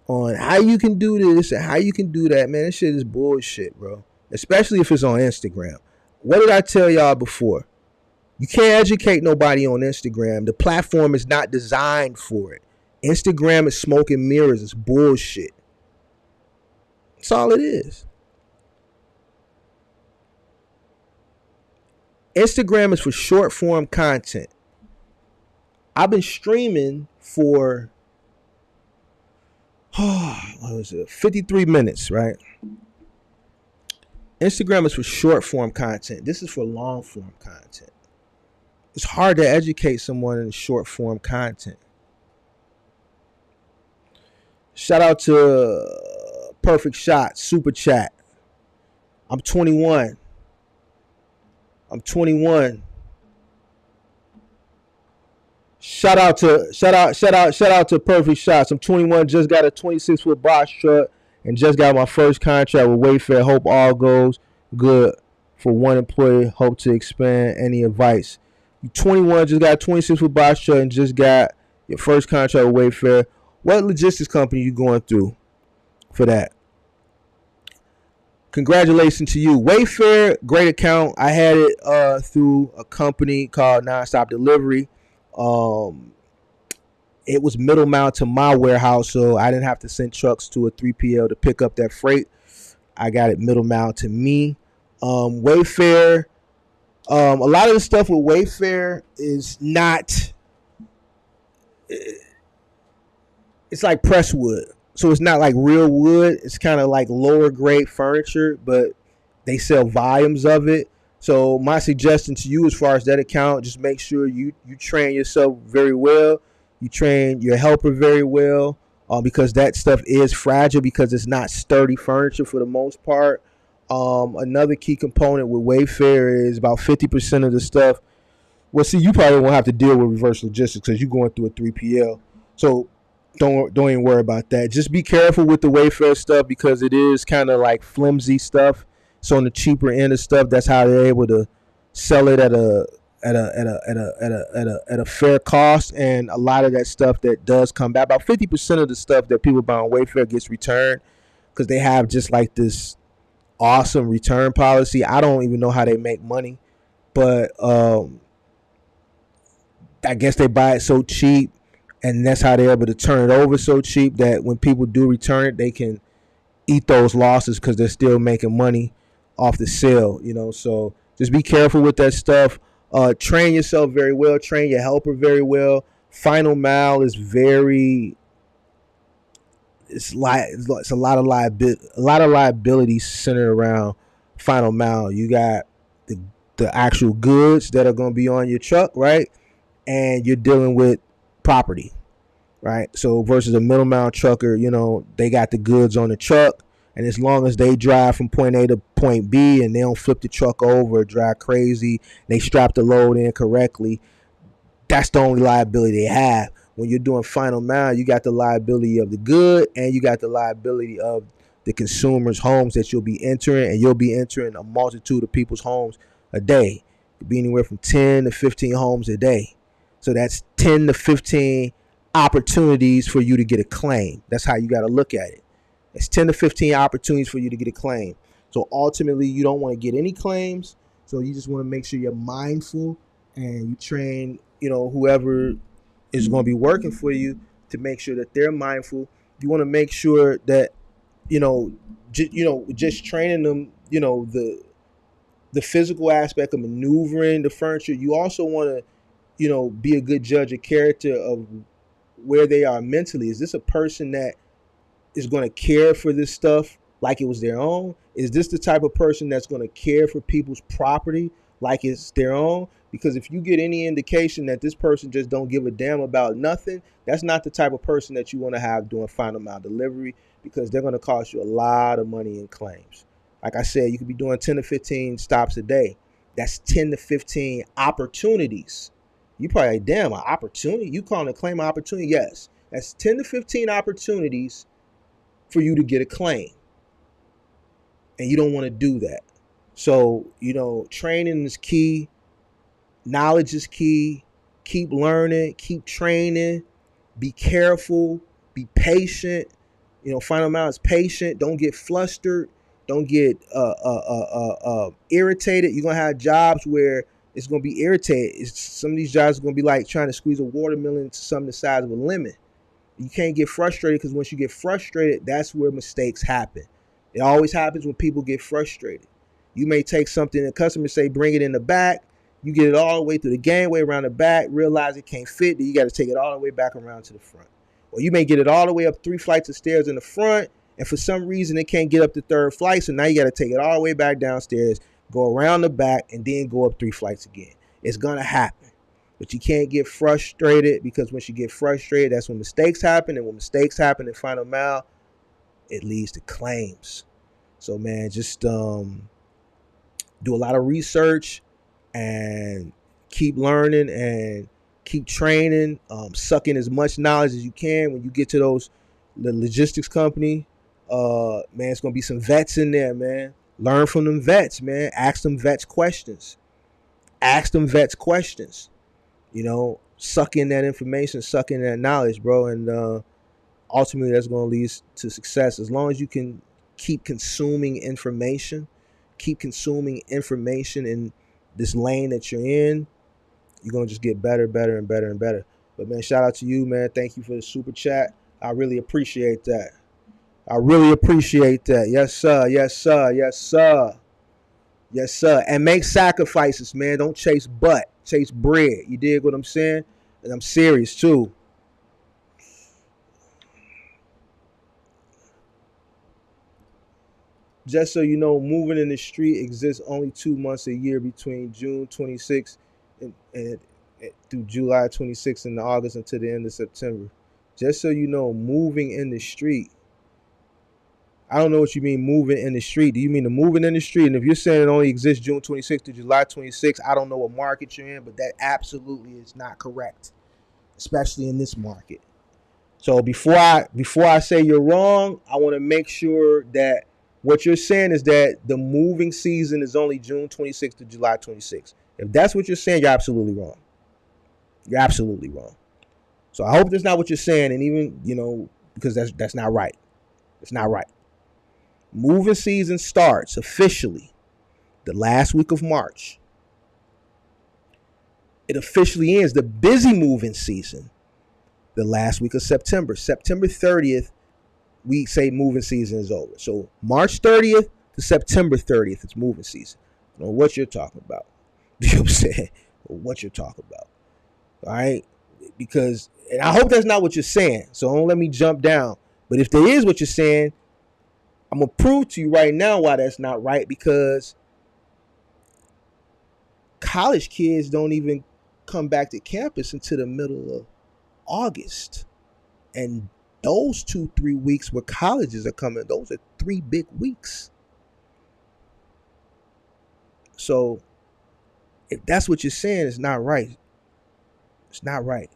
On how you can do this and how you can do that, man. This shit is bullshit, bro. Especially if it's on Instagram. What did I tell y'all before? You can't educate nobody on Instagram. The platform is not designed for it. Instagram is smoke and mirrors. It's bullshit. That's all it is. Instagram is for short form content. I've been streaming for 53 minutes, right? Instagram is for short form content. This is for long form content. It's hard to educate someone in short form content. Shout out to Perfect Shot, Super Chat. I'm 21. Shout out to Perfect Shots. I'm 21, just got a 26-foot box truck and just got my first contract with Wayfair. Hope all goes good for one employee. Hope to expand. Any advice? You 21, just got a 26-foot box truck and just got your first contract with Wayfair. What logistics company you going through for that? Congratulations to you. Wayfair, great account. I had it through a company called Nonstop Delivery. It was middle mount to my warehouse, so I didn't have to send trucks to a 3PL to pick up that freight. I got it middle mount to me. Wayfair, a lot of the stuff with Wayfair is not, it's like press wood. So it's not like real wood. It's kind of like lower grade furniture, but they sell volumes of it. So my suggestion to you as far as that account, just make sure you train yourself very well. You train your helper very well, because that stuff is fragile because it's not sturdy furniture for the most part. Another key component with Wayfair is about 50% of the stuff. Well, see, you probably won't have to deal with reverse logistics because you're going through a 3PL. So don't even worry about that. Just be careful with the Wayfair stuff because it is kind of like flimsy stuff. So on the cheaper end of stuff, that's how they're able to sell it at a fair cost. And a lot of that stuff that does come back, about 50% of the stuff that people buy on Wayfair gets returned because they have just like this awesome return policy. I don't even know how they make money, but I guess they buy it so cheap, and that's how they're able to turn it over so cheap that when people do return it, they can eat those losses because they're still making money off the sale, so just be careful with that stuff. Train yourself very well, train your helper very well. Final mile is it's a lot of liability centered around final mile. You got the actual goods that are going to be on your truck, right? And you're dealing with property, right? So versus a middle mile trucker, they got the goods on the truck, and as long as they drive from point A to point B and they don't flip the truck over or drive crazy, they strap the load in correctly, that's the only liability they have. When you're doing final mile, you got the liability of the good and you got the liability of the consumer's homes that you'll be entering, and you'll be entering a multitude of people's homes a day. It could be anywhere from 10 to 15 homes a day. So that's 10 to 15 opportunities for you to get a claim. That's how you got to look at it. It's 10 to 15 opportunities for you to get a claim. So ultimately, you don't want to get any claims. So you just want to make sure you're mindful and you train, whoever is going to be working for you to make sure that they're mindful. You want to make sure that, just training them, the physical aspect of maneuvering the furniture. You also want to, be a good judge of character of where they are mentally. Is this a person that is going to care for this stuff like it was their own? Is this the type of person that's going to care for people's property like it's their own? Because if you get any indication that this person just don't give a damn about nothing, that's not the type of person that you want to have doing final mile delivery, because they're going to cost you a lot of money in claims. Like I said, you could be doing 10 to 15 stops a day. That's 10 to 15 opportunities. You probably like, damn, an opportunity? You calling a claim an opportunity? Yes. That's 10 to 15 opportunities for you to get a claim. And you don't want to do that. So, training is key. Knowledge is key. Keep learning. Keep training. Be careful. Be patient. Final mile is patient. Don't get flustered. Don't get irritated. You're going to have jobs where it's going to be irritated. Some of these jobs are going to be like trying to squeeze a watermelon into something the size of a lemon. You can't get frustrated, because once you get frustrated, that's where mistakes happen. It always happens when people get frustrated. You may take something, the customer say, bring it in the back. You get it all the way through the gangway around the back, realize it can't fit, then you got to take it all the way back around to the front. Or you may get it all the way up 3 flights of stairs in the front, and for some reason it can't get up the 3rd flight, so now you got to take it all the way back downstairs, go around the back, and then go up 3 flights again. It's going to happen. But you can't get frustrated, because once you get frustrated, that's when mistakes happen. And when mistakes happen in final mile, it leads to claims. So, man, just do a lot of research and keep learning and keep training. Suck in as much knowledge as you can. When you get to the logistics company, man, it's going to be some vets in there, man. Learn from them vets, man. Ask them vets questions. Suck in that information, suck in that knowledge, bro. And ultimately, that's going to lead to success. As long as you can keep consuming information in this lane that you're in, you're going to just get better, better, and better, and better. But, man, shout out to you, man. Thank you for the super chat. I really appreciate that. Yes, sir. Yes, sir. Yes, sir. Yes, sir. And make sacrifices, man. Don't chase butt. Chase bread. You dig what I'm saying? And I'm serious, too. Just so you know, moving in the street exists only 2 months a year, between June 26th and through July 26th and August until the end of September. Just so you know, moving in the street. I don't know what you mean moving in the street. Do you mean the moving in the street? And if you're saying it only exists June 26th to July 26th, I don't know what market you're in, but that absolutely is not correct, especially in this market. So before I say you're wrong, I want to make sure that what you're saying is that the moving season is only June 26th to July 26th. If that's what you're saying, you're absolutely wrong. You're absolutely wrong. So I hope that's not what you're saying, and even, because that's not right. It's not right. Moving season starts officially the last week of March. It officially ends the busy moving season the last week of September. September 30th, we say moving season is over. So March 30th to September 30th, it's moving season. I don't know what you're talking about. You know what I'm saying? What you're talking about. All right? Because, and I hope that's not what you're saying. So don't let me jump down. But if there is what you're saying, I'm going to prove to you right now why that's not right, because college kids don't even come back to campus until the middle of August. And those 2-3 weeks where colleges are coming, those are 3 big weeks. So if that's what you're saying, it's not right. It's not right.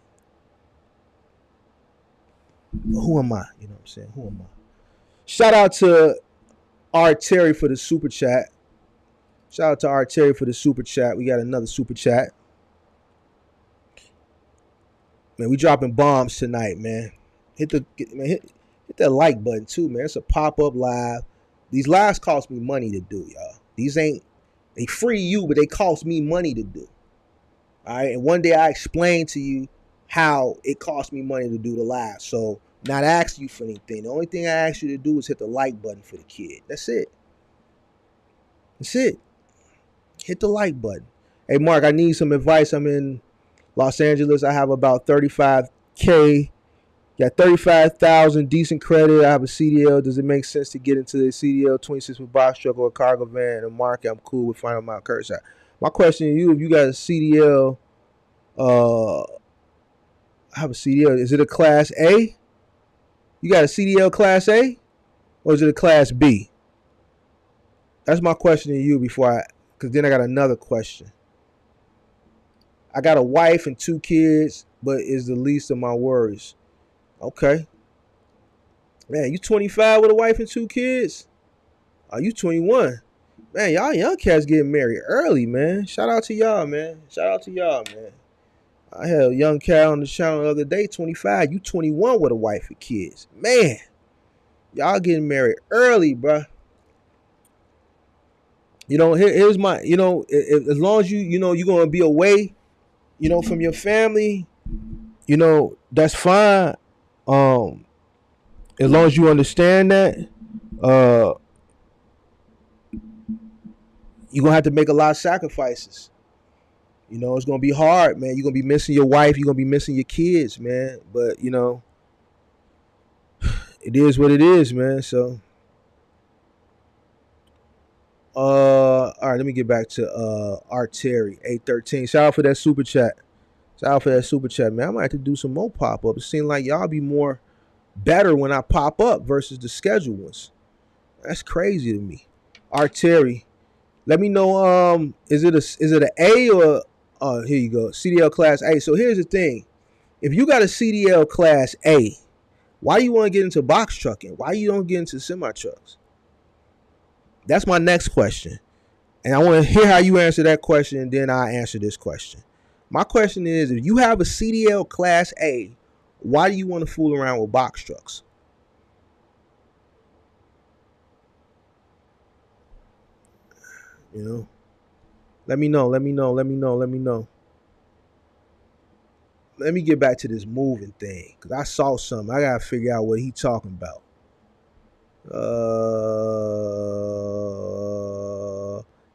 But who am I? You know what I'm saying? Who am I? Shout out to R. Terry for the super chat. Shout out to R. Terry for the super chat. We got another super chat. Man, we dropping bombs tonight, man. Hit that like button too, man. It's a pop-up live. These lives cost me money to do, y'all. They free you, but they cost me money to do. All right, and one day I explain to you how it cost me money to do the live. So not ask you for anything. The only thing I ask you to do is hit the like button for the kid. That's it. That's it. Hit the like button. Hey, Mark, I need some advice. I'm in Los Angeles. I have about 35K Got 35,000, decent credit. I have a CDL. Does it make sense to get into the CDL 26 with box truck or a cargo van and a market? I'm cool with finding my curse out. My question to you: if you got a CDL, I have a CDL. Is it a Class A? You got a CDL Class A, or is it a Class B? That's my question to you because then I got another question. I got a wife and 2 kids, but is the least of my worries. Okay. Man, you 25 with a wife and 2 kids? Oh, you 21. Man, y'all young cats getting married early, man. Shout out to y'all, man. I had a young cat on the channel the other day, 25. You 21 with a wife and kids. Man, y'all getting married early, bruh. Here's my, as long as you're going to be away, from your family, that's fine. As long as you understand that, you're going to have to make a lot of sacrifices. It's going to be hard, man. You're going to be missing your wife. You're going to be missing your kids, man. But, it is what it is, man. So, all right, let me get back to Art Terry, 813. Shout out for that super chat. Man. I might have to do some more pop-ups. It seems like y'all be more better when I pop up versus the scheduled ones. That's crazy to me. Art Terry, let me know. Is it an A or here you go, CDL Class A. So here's the thing: if you got a CDL Class A, why do you want to get into box trucking? Why you don't get into semi trucks? That's my next question, and I want to hear how you answer that question, and then I answer this question. My question is: if you have a CDL Class A, why do you want to fool around with box trucks? Let me know. Let me get back to this moving thing, because I saw something. I got to figure out what he talking about.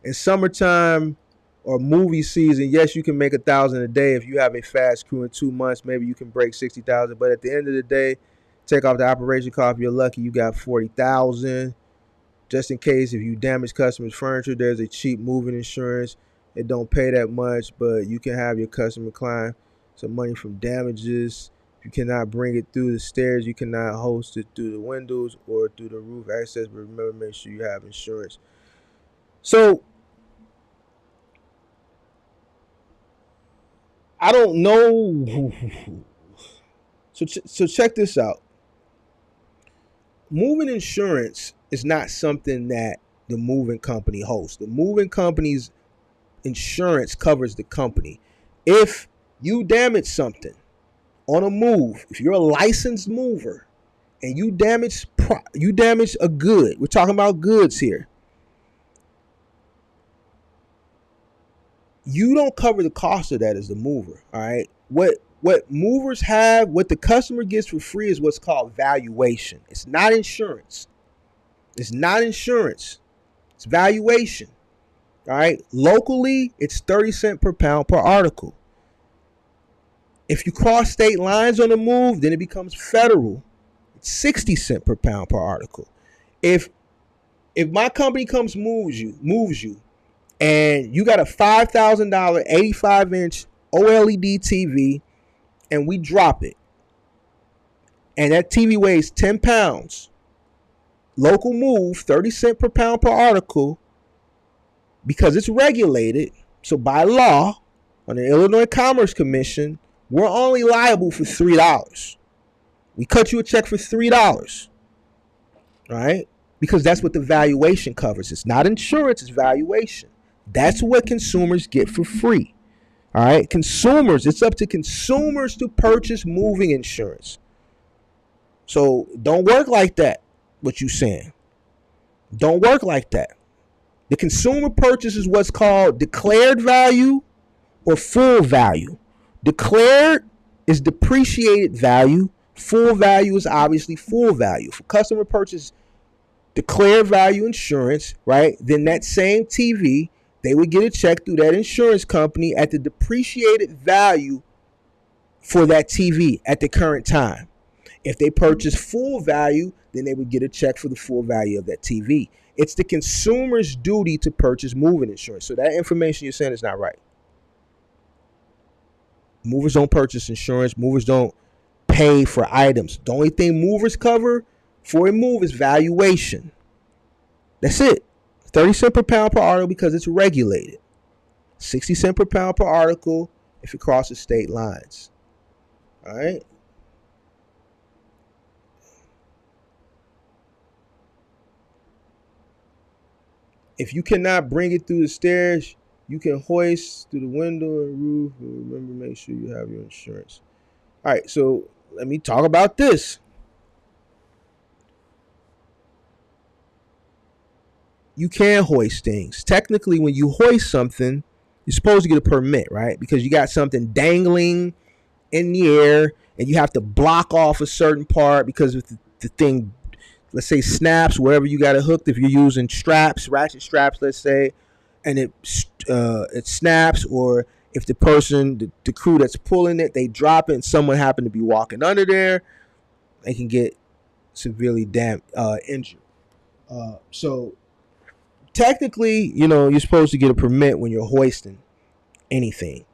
In summertime or movie season, yes, you can make $1,000 a day if you have a fast crew in 2 months. Maybe you can break 60,000, but at the end of the day, take off the operation cost. If you're lucky, you got 40,000. Just in case if you damage customers' furniture, there's a cheap moving insurance. It don't pay that much, but you can have your customer claim some money from damages. If you cannot bring it through the stairs, you cannot host it through the windows or through the roof access. But remember, make sure you have insurance. So I don't know. So check this out. Moving insurance is not something that the moving company hosts. The moving company's insurance covers the company. If you damage something on a move, if you're a licensed mover and you damage a good, we're talking about goods here, you don't cover the cost of that as the mover. All right. What movers have, what the customer gets for free is what's called valuation. It's not insurance. It's valuation. All right. Locally, it's 30 cents per pound per article. If you cross state lines on the move, then it becomes federal. It's 60 cents per pound per article. If my company moves you, and you got a $5,000 85-inch OLED TV, and we drop it, and that TV weighs 10 pounds, local move, 30 cents per pound per article, because it's regulated. So by law, on the Illinois Commerce Commission, we're only liable for $3. We cut you a check for $3, right? Because that's what the valuation covers. It's not insurance, it's valuation. That's what consumers get for free. All right, consumers, it's up to consumers to purchase moving insurance. So don't work like that, what you saying. Don't work like that. The consumer purchases what's called declared value or full value. Declared is depreciated value. Full value is obviously full value. For customer purchase declared value insurance, right, then that same TV, they would get a check through that insurance company at the depreciated value for that TV at the current time. If they purchase full value, then they would get a check for the full value of that TV. It's the consumer's duty to purchase moving insurance. So that information you're saying is not right. Movers don't purchase insurance. Movers don't pay for items. The only thing movers cover for a move is valuation. That's it. 30 cents per pound per article because it's regulated. 60 cents per pound per article if it crosses state lines. All right. If you cannot bring it through the stairs, you can hoist through the window and roof. Remember, make sure you have your insurance. All right, so let me talk about this. You can hoist things. Technically, when you hoist something, you're supposed to get a permit, right? Because you got something dangling in the air and you have to block off a certain part because if the thing, let's say, snaps wherever you got it hooked, if you're using straps, ratchet straps, let's say, and it snaps, or if the person, the crew that's pulling it, they drop it and someone happened to be walking under there, they can get severely injured. So technically, you're supposed to get a permit when you're hoisting anything.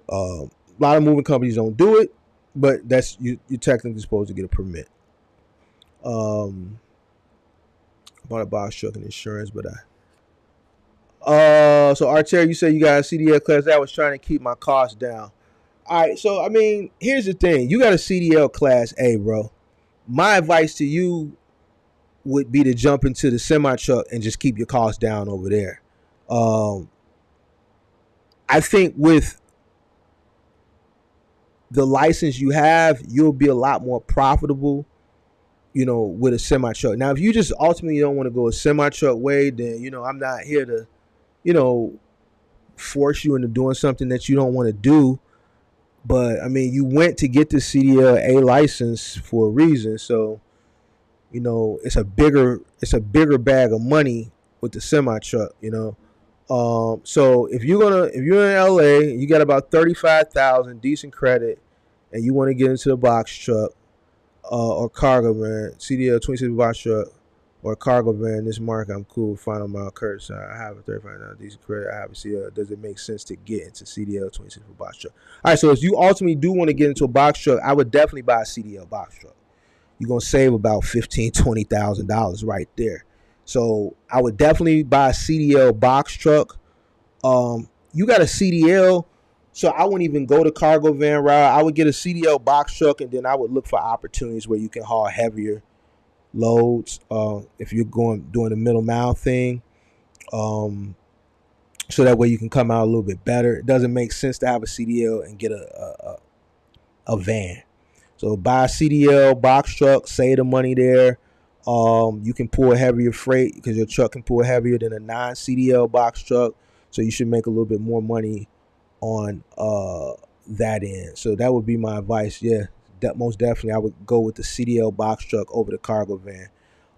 A lot of moving companies don't do it, but that's you're technically supposed to get a permit. Bought a box truck and insurance, but so Arter, you said you got a CDL class. I was trying to keep my costs down. All right, so I mean, here's the thing: you got a CDL class A, bro. My advice to you would be to jump into the semi truck and just keep your costs down over there. I think with the license you have, you'll be a lot more profitable, with a semi truck. Now, if you just ultimately don't want to go a semi truck way, then, I'm not here to, force you into doing something that you don't want to do. But I mean, you went to get the CDL A license for a reason. So, it's a bigger bag of money with the semi truck, So if you're in LA, you got about 35,000 decent credit, and you want to get into the box truck or cargo van, CDL 26 box truck or cargo van. This market, I'm cool with Final Mile Curtis. I have a 35,000 decent credit. I have a CDL. Does it make sense to get into CDL 26 for box truck? All right, so if you ultimately do want to get into a box truck, I would definitely buy a CDL box truck. You're gonna save about $15,000, $20,000 right there. So I would definitely buy a CDL box truck. You got a CDL, so I wouldn't even go the cargo van route. I would get a CDL box truck, and then I would look for opportunities where you can haul heavier loads. If you're doing the middle mile thing, so that way you can come out a little bit better. It doesn't make sense to have a CDL and get a van. So buy a CDL box truck, save the money there. You can pull heavier freight because your truck can pull heavier than a non-CDL box truck. So you should make a little bit more money on that end. So that would be my advice. Yeah, that most definitely I would go with the CDL box truck over the cargo van.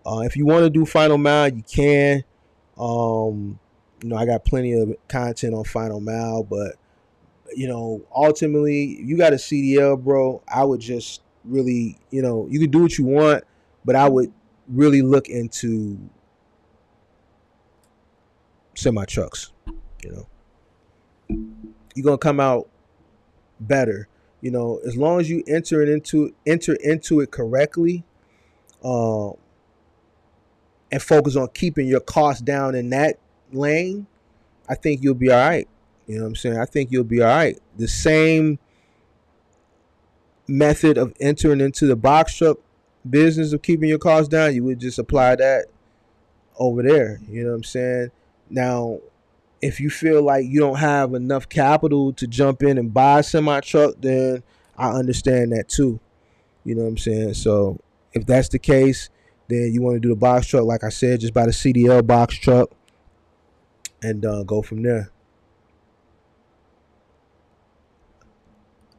If you want to do Final Mile, you can. I got plenty of content on Final Mile, but ultimately, you got a CDL, bro. I would just really, you can do what you want, but I would really look into semi trucks. You're gonna come out better, as long as you enter into it correctly, and focus on keeping your costs down in that lane. I think you'll be all right. You know what I'm saying? I think you'll be all right. The same method of entering into the box truck business of keeping your costs down, you would just apply that over there. You know what I'm saying? Now, if you feel like you don't have enough capital to jump in and buy a semi truck, then I understand that too. You know what I'm saying? So if that's the case, then you want to do the box truck, like I said, just buy the CDL box truck and go from there.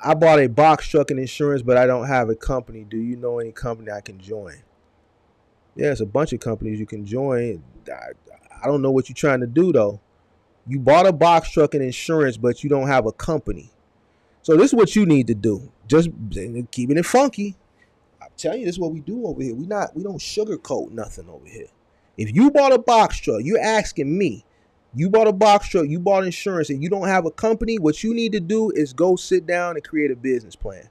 I bought a box truck and insurance, but I don't have a company. Do you know any company I can join? Yeah, it's a bunch of companies you can join. I don't know what you're trying to do, though. You bought a box truck and insurance, but you don't have a company. So this is what you need to do. Just keeping it funky. Tell you this is what we do over here. We don't sugarcoat nothing over here. If you bought a box truck, you're asking me. You bought a box truck, you bought insurance, and you don't have a company. What you need to do is go sit down and create a business plan,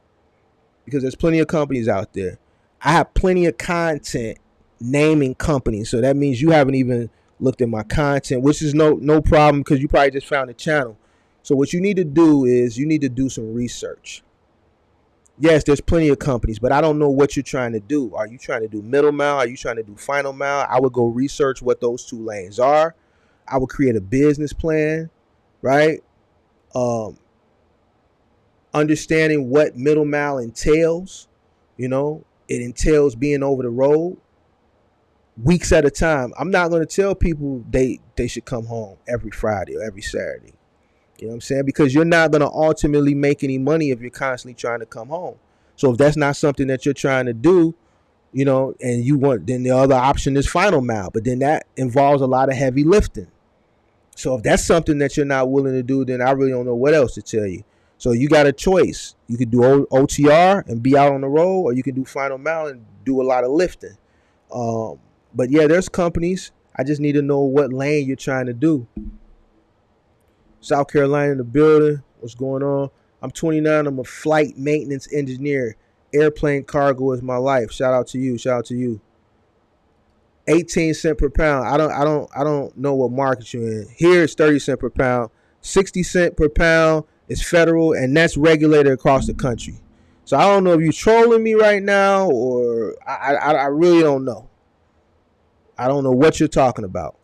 because there's plenty of companies out there. I have plenty of content naming companies, so that means you haven't even looked at my content, which is no problem because you probably just found the channel. So what you need to do is you need to do some research. Yes, there's plenty of companies, but I don't know what you're trying to do. Are you trying to do middle mile? Are you trying to do final mile? I would go research what those two lanes are. I would create a business plan, right? Understanding what middle mile entails. It entails being over the road weeks at a time. I'm not going to tell people they should come home every Friday or every Saturday. You know what I'm saying? Because you're not going to ultimately make any money if you're constantly trying to come home. So if that's not something that you're trying to do, and you want, then the other option is final mile. But then that involves a lot of heavy lifting. So if that's something that you're not willing to do, then I really don't know what else to tell you. So you got a choice. You could do OTR and be out on the road, or you can do final mile and do a lot of lifting. But yeah, there's companies. I just need to know what lane you're trying to do. South Carolina in the building. What's going on? I'm 29. I'm a flight maintenance engineer. Airplane cargo is my life. Shout out to you. Shout out to you. 18 cents per pound. I don't know what market you're in. Here it's 30 cents per pound. 60 cents per pound is federal, and that's regulated across the country. So I don't know if you're trolling me right now, or I really don't know. I don't know what you're talking about.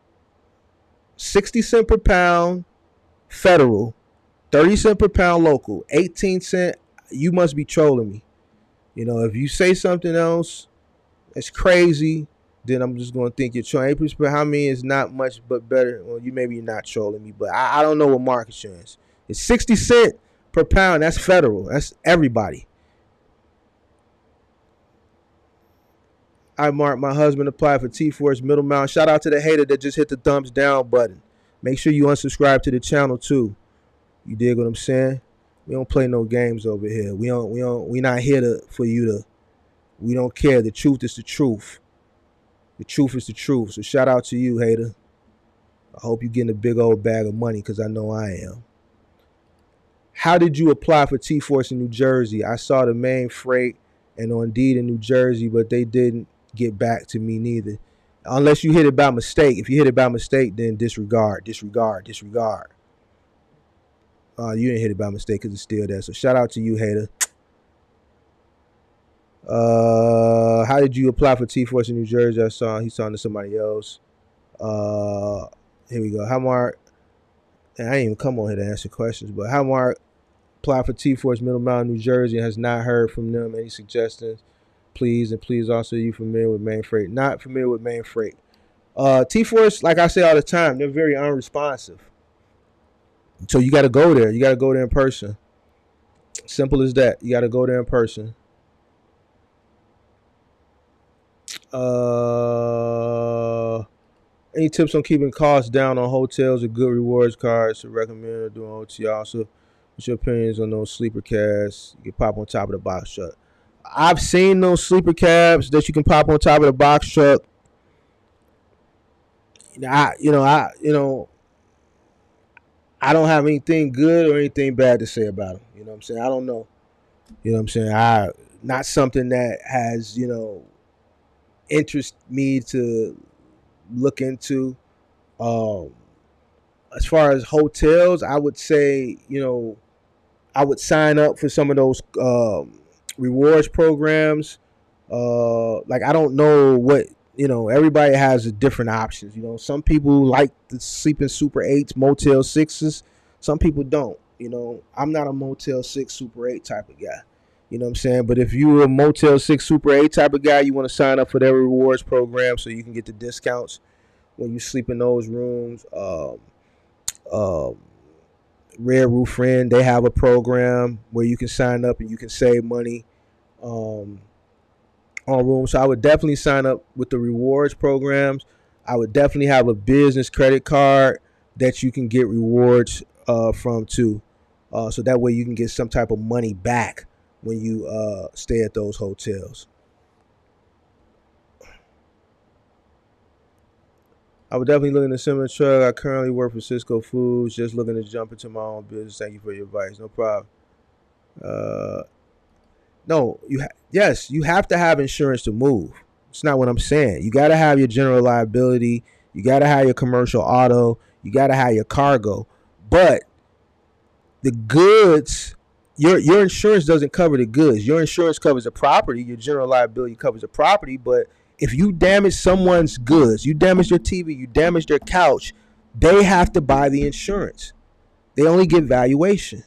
60 cents per pound federal, 30 cents per pound local, 18 cents. You must be trolling me. If you say something else that's crazy, then I'm just going to think you're trolling. 8% per how many is not much, but better. Well, maybe you're not trolling me, but I don't know what market you're in. It's 60 cents per pound. That's federal. That's everybody. I Mark, my husband applied for T-Force Middle Mount. Shout out to the hater that just hit the thumbs down button. Make sure you unsubscribe to the channel too. You dig what I'm saying? We don't play no games over here. We not here for you to. We don't care. The truth is the truth. The truth is the truth. So shout out to you, hater. I hope you're getting a big old bag of money, because I know I am. How did you apply for T-Force in New Jersey? I saw the main freight and on Indeed in New Jersey, but they didn't get back to me neither. Unless you hit it by mistake. If you hit it by mistake, then disregard. You didn't hit it by mistake because it's still there. So shout out to you, hater. How did you apply for T-Force in New Jersey? I saw he's talking to somebody else. Here we go. How Mark? And I didn't even come on here to answer questions, but how Mark applied for T-Force Middle Mountain, New Jersey, and has not heard from them. Any suggestions? Please, and please also, you familiar with main freight? Not familiar with main freight. T-Force, like I say all the time, they're very unresponsive. So you got to go there. You got to go there in person. Simple as that. You got to go there in person. Any tips on keeping costs down on hotels or good rewards cards to recommend doing OTR? So, what's your opinions on those sleeper cabs you can pop on top of the box truck? I've seen those sleeper cabs that you can pop on top of the box truck. I don't have anything good or anything bad to say about them. You know what I'm saying? I don't know. You know what I'm saying? Not something that has, interest me to look into. As far as hotels, I would say, I would sign up for some of those rewards programs. Like, I don't know what, everybody has different options. Some people like the sleeping Super 8s, Motel 6s. Some people don't. I'm not a Motel 6 Super 8 type of guy. You know what I'm saying? But if you're a Motel 6 Super 8 type of guy, you want to sign up for their rewards program so you can get the discounts when you sleep in those rooms. Red Roof Friend, they have a program where you can sign up and you can save money on rooms. So I would definitely sign up with the rewards programs. I would definitely have a business credit card that you can get rewards from too. So that way you can get some type of money back when you stay at those hotels. I would definitely look into similar truck. I currently work for Cisco Foods. Just looking to jump into my own business. Thank you for your advice. No problem. Uh, no, yes, you have to have insurance to move. It's not what I'm saying. You got to have your general liability. You got to have your commercial auto. You got to have your cargo. But the goods, your insurance doesn't cover the goods. Your insurance covers the property. Your general liability covers the property. But if you damage someone's goods, you damage their TV, you damage their couch, they have to buy the insurance. They only get valuation.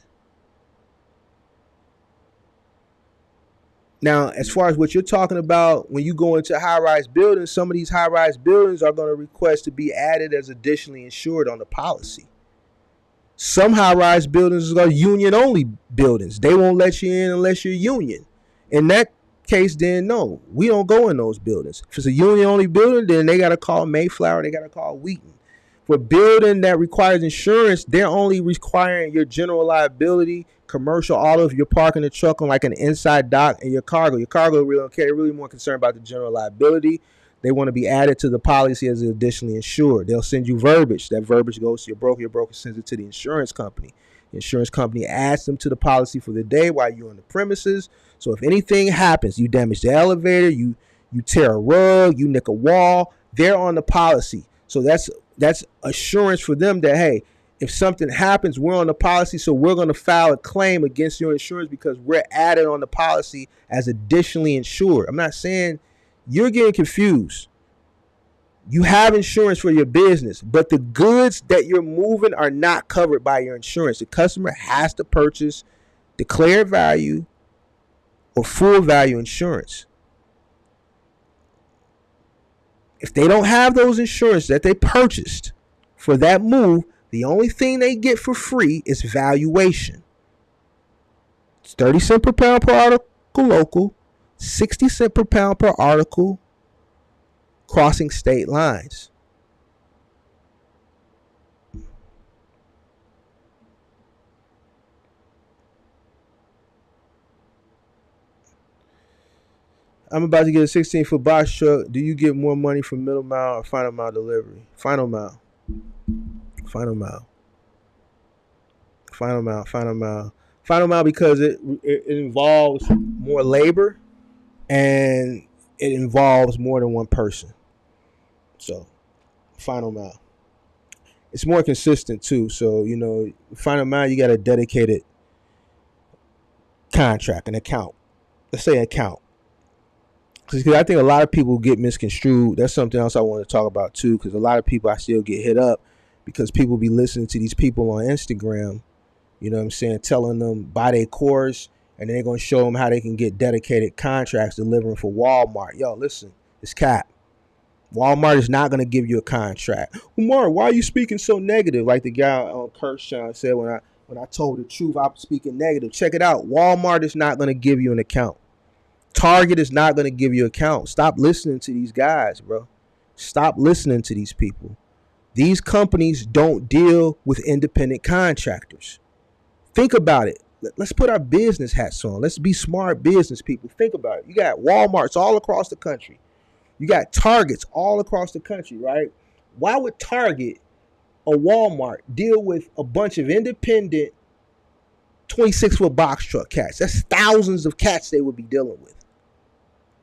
Now, as far as what you're talking about, when you go into high-rise buildings, some of these high-rise buildings are going to request to be added as additionally insured on the policy. Some high-rise buildings are union-only buildings. They won't let you in unless you're union. In that case, then no, we don't go in those buildings. If it's a union-only building, then they got to call Mayflower, they got to call Wheaton. For a building that requires insurance, they're only requiring your general liability, commercial auto if you're parking the truck on like an inside dock, and your cargo. Your cargo really don't care. They're really more concerned about the general liability. They want to be added to the policy as additionally insured. They'll send you verbiage. That verbiage goes to your broker. Your broker sends it to the insurance company. The insurance company adds them to the policy for the day while you're on the premises. So if anything happens, you damage the elevator, you tear a rug, you nick a wall, they're on the policy. So that's assurance for them that, hey, if something happens, we're on the policy, so we're going to file a claim against your insurance because we're added on the policy as additionally insured. I'm not saying you're getting confused. You have insurance for your business, but the goods that you're moving are not covered by your insurance. The customer has to purchase declared value or full value insurance. If they don't have those insurance that they purchased for that move, the only thing they get for free is valuation. It's 30 cents per pound per article local, 60 cents per pound per article crossing state lines. I'm about to get a 16-foot box truck. Do you get more money from middle mile or final mile delivery? Final mile. Final mile. Final mile. Final mile. Final mile because it involves more labor and it involves more than one person. So, final mile. It's more consistent too. So, final mile, you got a dedicated contract, an account. Let's say account. Because I think a lot of people get misconstrued. That's something else I want to talk about too. Because a lot of people, I still get hit up because people be listening to these people on Instagram, you know what I'm saying, telling them buy their course, and then they're going to show them how they can get dedicated contracts delivering for Walmart. Yo, listen, it's cap. Walmart is not going to give you a contract. Umar, why are you speaking so negative? Like the guy on Kershaw said when I told the truth, I'm speaking negative. Check it out. Walmart is not going to give you an account. Target is not going to give you an account. Stop listening to these guys, bro. Stop listening to these people. These companies don't deal with independent contractors. Think about it. Let's put our business hats on. Let's be smart business people. Think about it. You got Walmarts all across the country. You got Targets all across the country, right? Why would Target or Walmart deal with a bunch of independent 26-foot box truck cats? That's thousands of cats they would be dealing with.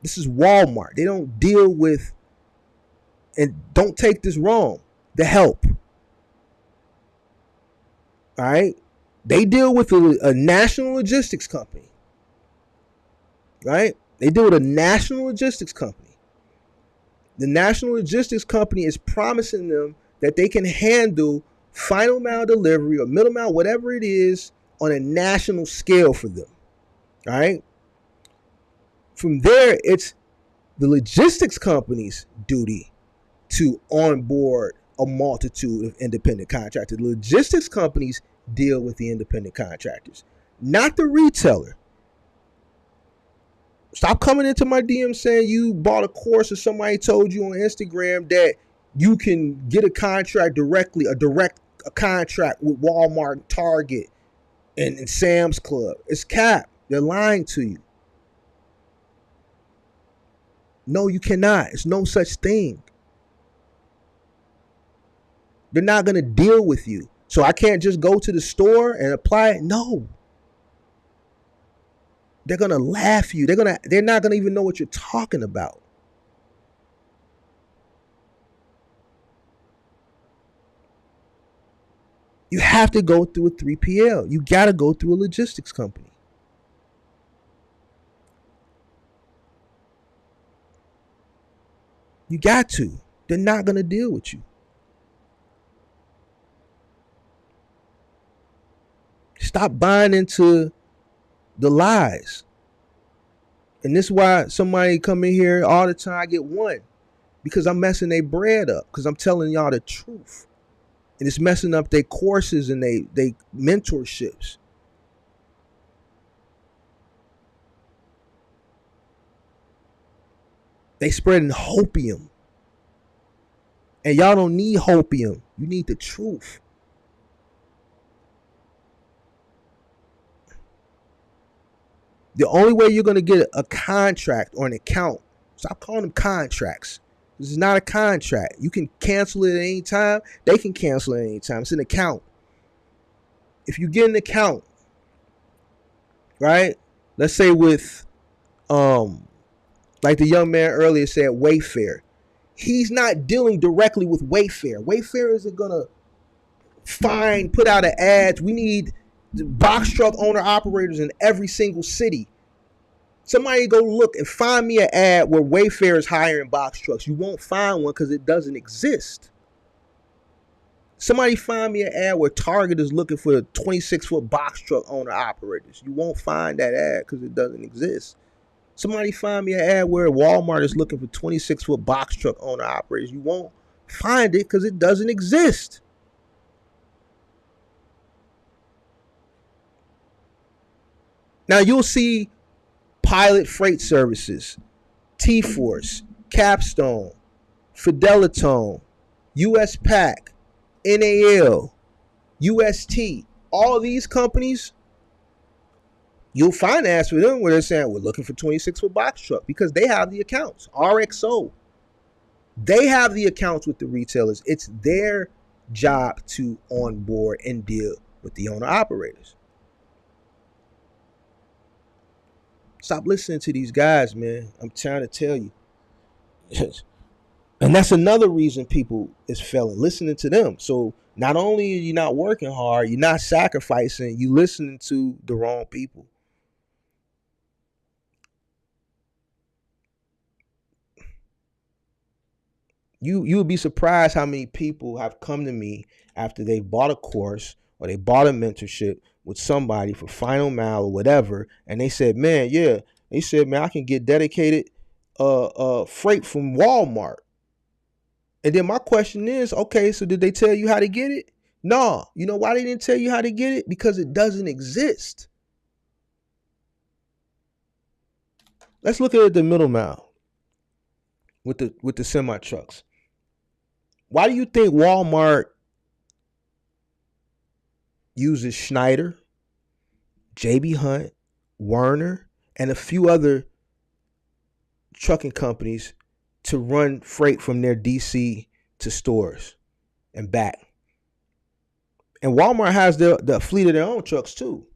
This is Walmart. They don't deal with, and don't take this wrong, the help. All right? They deal with a national logistics company. Right? They deal with a national logistics company. The national logistics company is promising them that they can handle final mile delivery or middle mile, whatever it is, on a national scale for them. All right? From there, it's the logistics company's duty to onboard a multitude of independent contractors. The logistics companies deal with the independent contractors, not the retailer. Stop coming into my DM saying you bought a course or somebody told you on Instagram that you can get a contract directly, a contract with Walmart, Target, and Sam's Club. It's cap. They're lying to you. No, you cannot. It's no such thing. They're not going to deal with you. So I can't just go to the store and apply it. No. They're going to laugh at you. They're not going to even know what you're talking about. You have to go through a 3PL. You got to go through a logistics company. You got to. They're not going to deal with you. Stop buying into the lies. And this is why somebody come in here all the time. I get one. Because I'm messing their bread up. Because I'm telling y'all the truth. And it's messing up their courses and they mentorships. They spreading hopium. And y'all don't need hopium. You need the truth. The only way you're going to get a contract or an account, stop calling them contracts. This is not a contract. You can cancel it at any time. They can cancel it at any time. It's an account. If you get an account, right? Let's say with, like the young man earlier said, Wayfair. He's not dealing directly with Wayfair. Wayfair isn't going to put out an ad. We need box truck owner operators in every single city. Somebody go look and find me an ad where Wayfair is hiring box trucks. You won't find one because it doesn't exist. Somebody find me an ad where Target is looking for 26-foot box truck owner operators. You won't find that ad because it doesn't exist. Somebody find me an ad where Walmart is looking for 26-foot box truck owner operators. You won't find it because it doesn't exist. Now you'll see Pilot Freight Services, T-Force, Capstone, Fidelitone, US Pack, NAL, UST, all these companies, you'll find ads for them where they're saying, we're looking for 26-foot box truck because they have the accounts. RXO, they have the accounts with the retailers. It's their job to onboard and deal with the owner operators. Stop listening to these guys, man. I'm trying to tell you. And that's another reason people is failing, listening to them. So not only are you not working hard, you're not sacrificing, you listening to the wrong people. You would be surprised how many people have come to me after they bought a course or they bought a mentorship with somebody for final mile or whatever, and they said, man, I can get dedicated freight from Walmart. And then my question is, okay, so did they tell you how to get it? No. You know why they didn't tell you how to get it? Because it doesn't exist. Let's look at the middle mile with the semi trucks. Why do you think Walmart uses Schneider, JB Hunt, Werner, and a few other trucking companies to run freight from their DC to stores and back? And Walmart has the fleet of their own trucks too.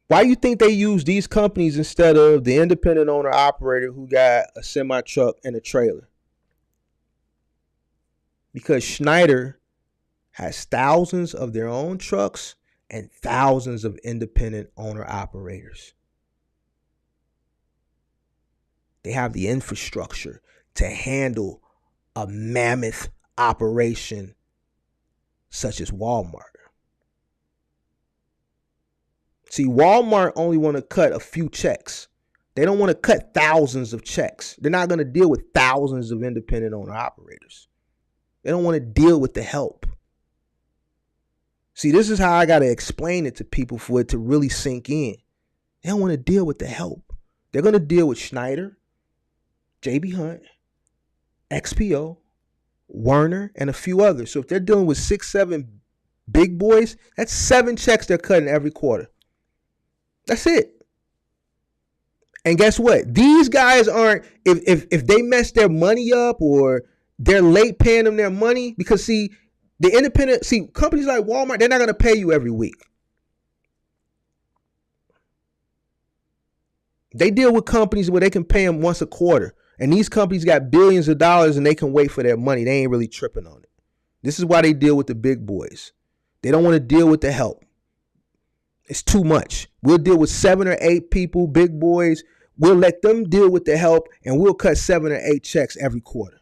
Why do you think they use these companies instead of the independent owner operator who got a semi truck and a trailer? Because Schneider has thousands of their own trucks and thousands of independent owner operators. They have the infrastructure to handle a mammoth operation such as Walmart. See, Walmart only want to cut a few checks. They don't want to cut thousands of checks. They're not going to deal with thousands of independent owner operators. They don't want to deal with the help. See, this is how I got to explain it to people for it to really sink in. They don't want to deal with the help. They're going to deal with Schneider, JB Hunt, XPO, Werner, and a few others. So if they're dealing with 6, 7 big boys, that's 7 checks they're cutting every quarter. That's it. And guess what? These guys aren't, if they mess their money up or they're late paying them their money because see, companies like Walmart, they're not going to pay you every week. They deal with companies where they can pay them once a quarter. And these companies got billions of dollars and they can wait for their money. They ain't really tripping on it. This is why they deal with the big boys. They don't want to deal with the help. It's too much. We'll deal with 7 or 8 people, big boys. We'll let them deal with the help and we'll cut 7 or 8 checks every quarter.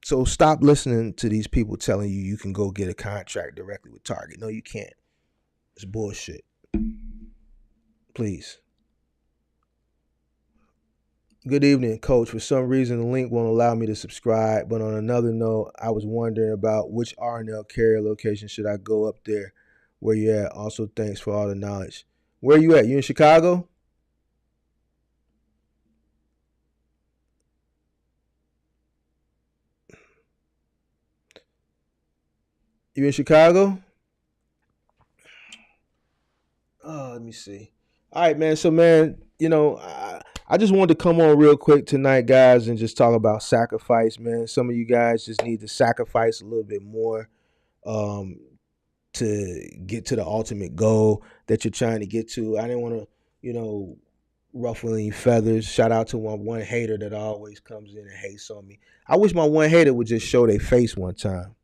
So stop listening to these people telling you you can go get a contract directly with Target. No, you can't. It's bullshit. Please. Good evening, Coach. For some reason, the link won't allow me to subscribe. But on another note, I was wondering about which R&L carrier location should I go up there where you at. Also, thanks for all the knowledge. Where you at? You in Chicago? You in Chicago? Oh, let me see. All right, man. So, man, I just wanted to come on real quick tonight, guys, and just talk about sacrifice, man. Some of you guys just need to sacrifice a little bit more to get to the ultimate goal that you're trying to get to. I didn't want to, ruffle any feathers. Shout out to my one hater that always comes in and hates on me. I wish my one hater would just show their face one time.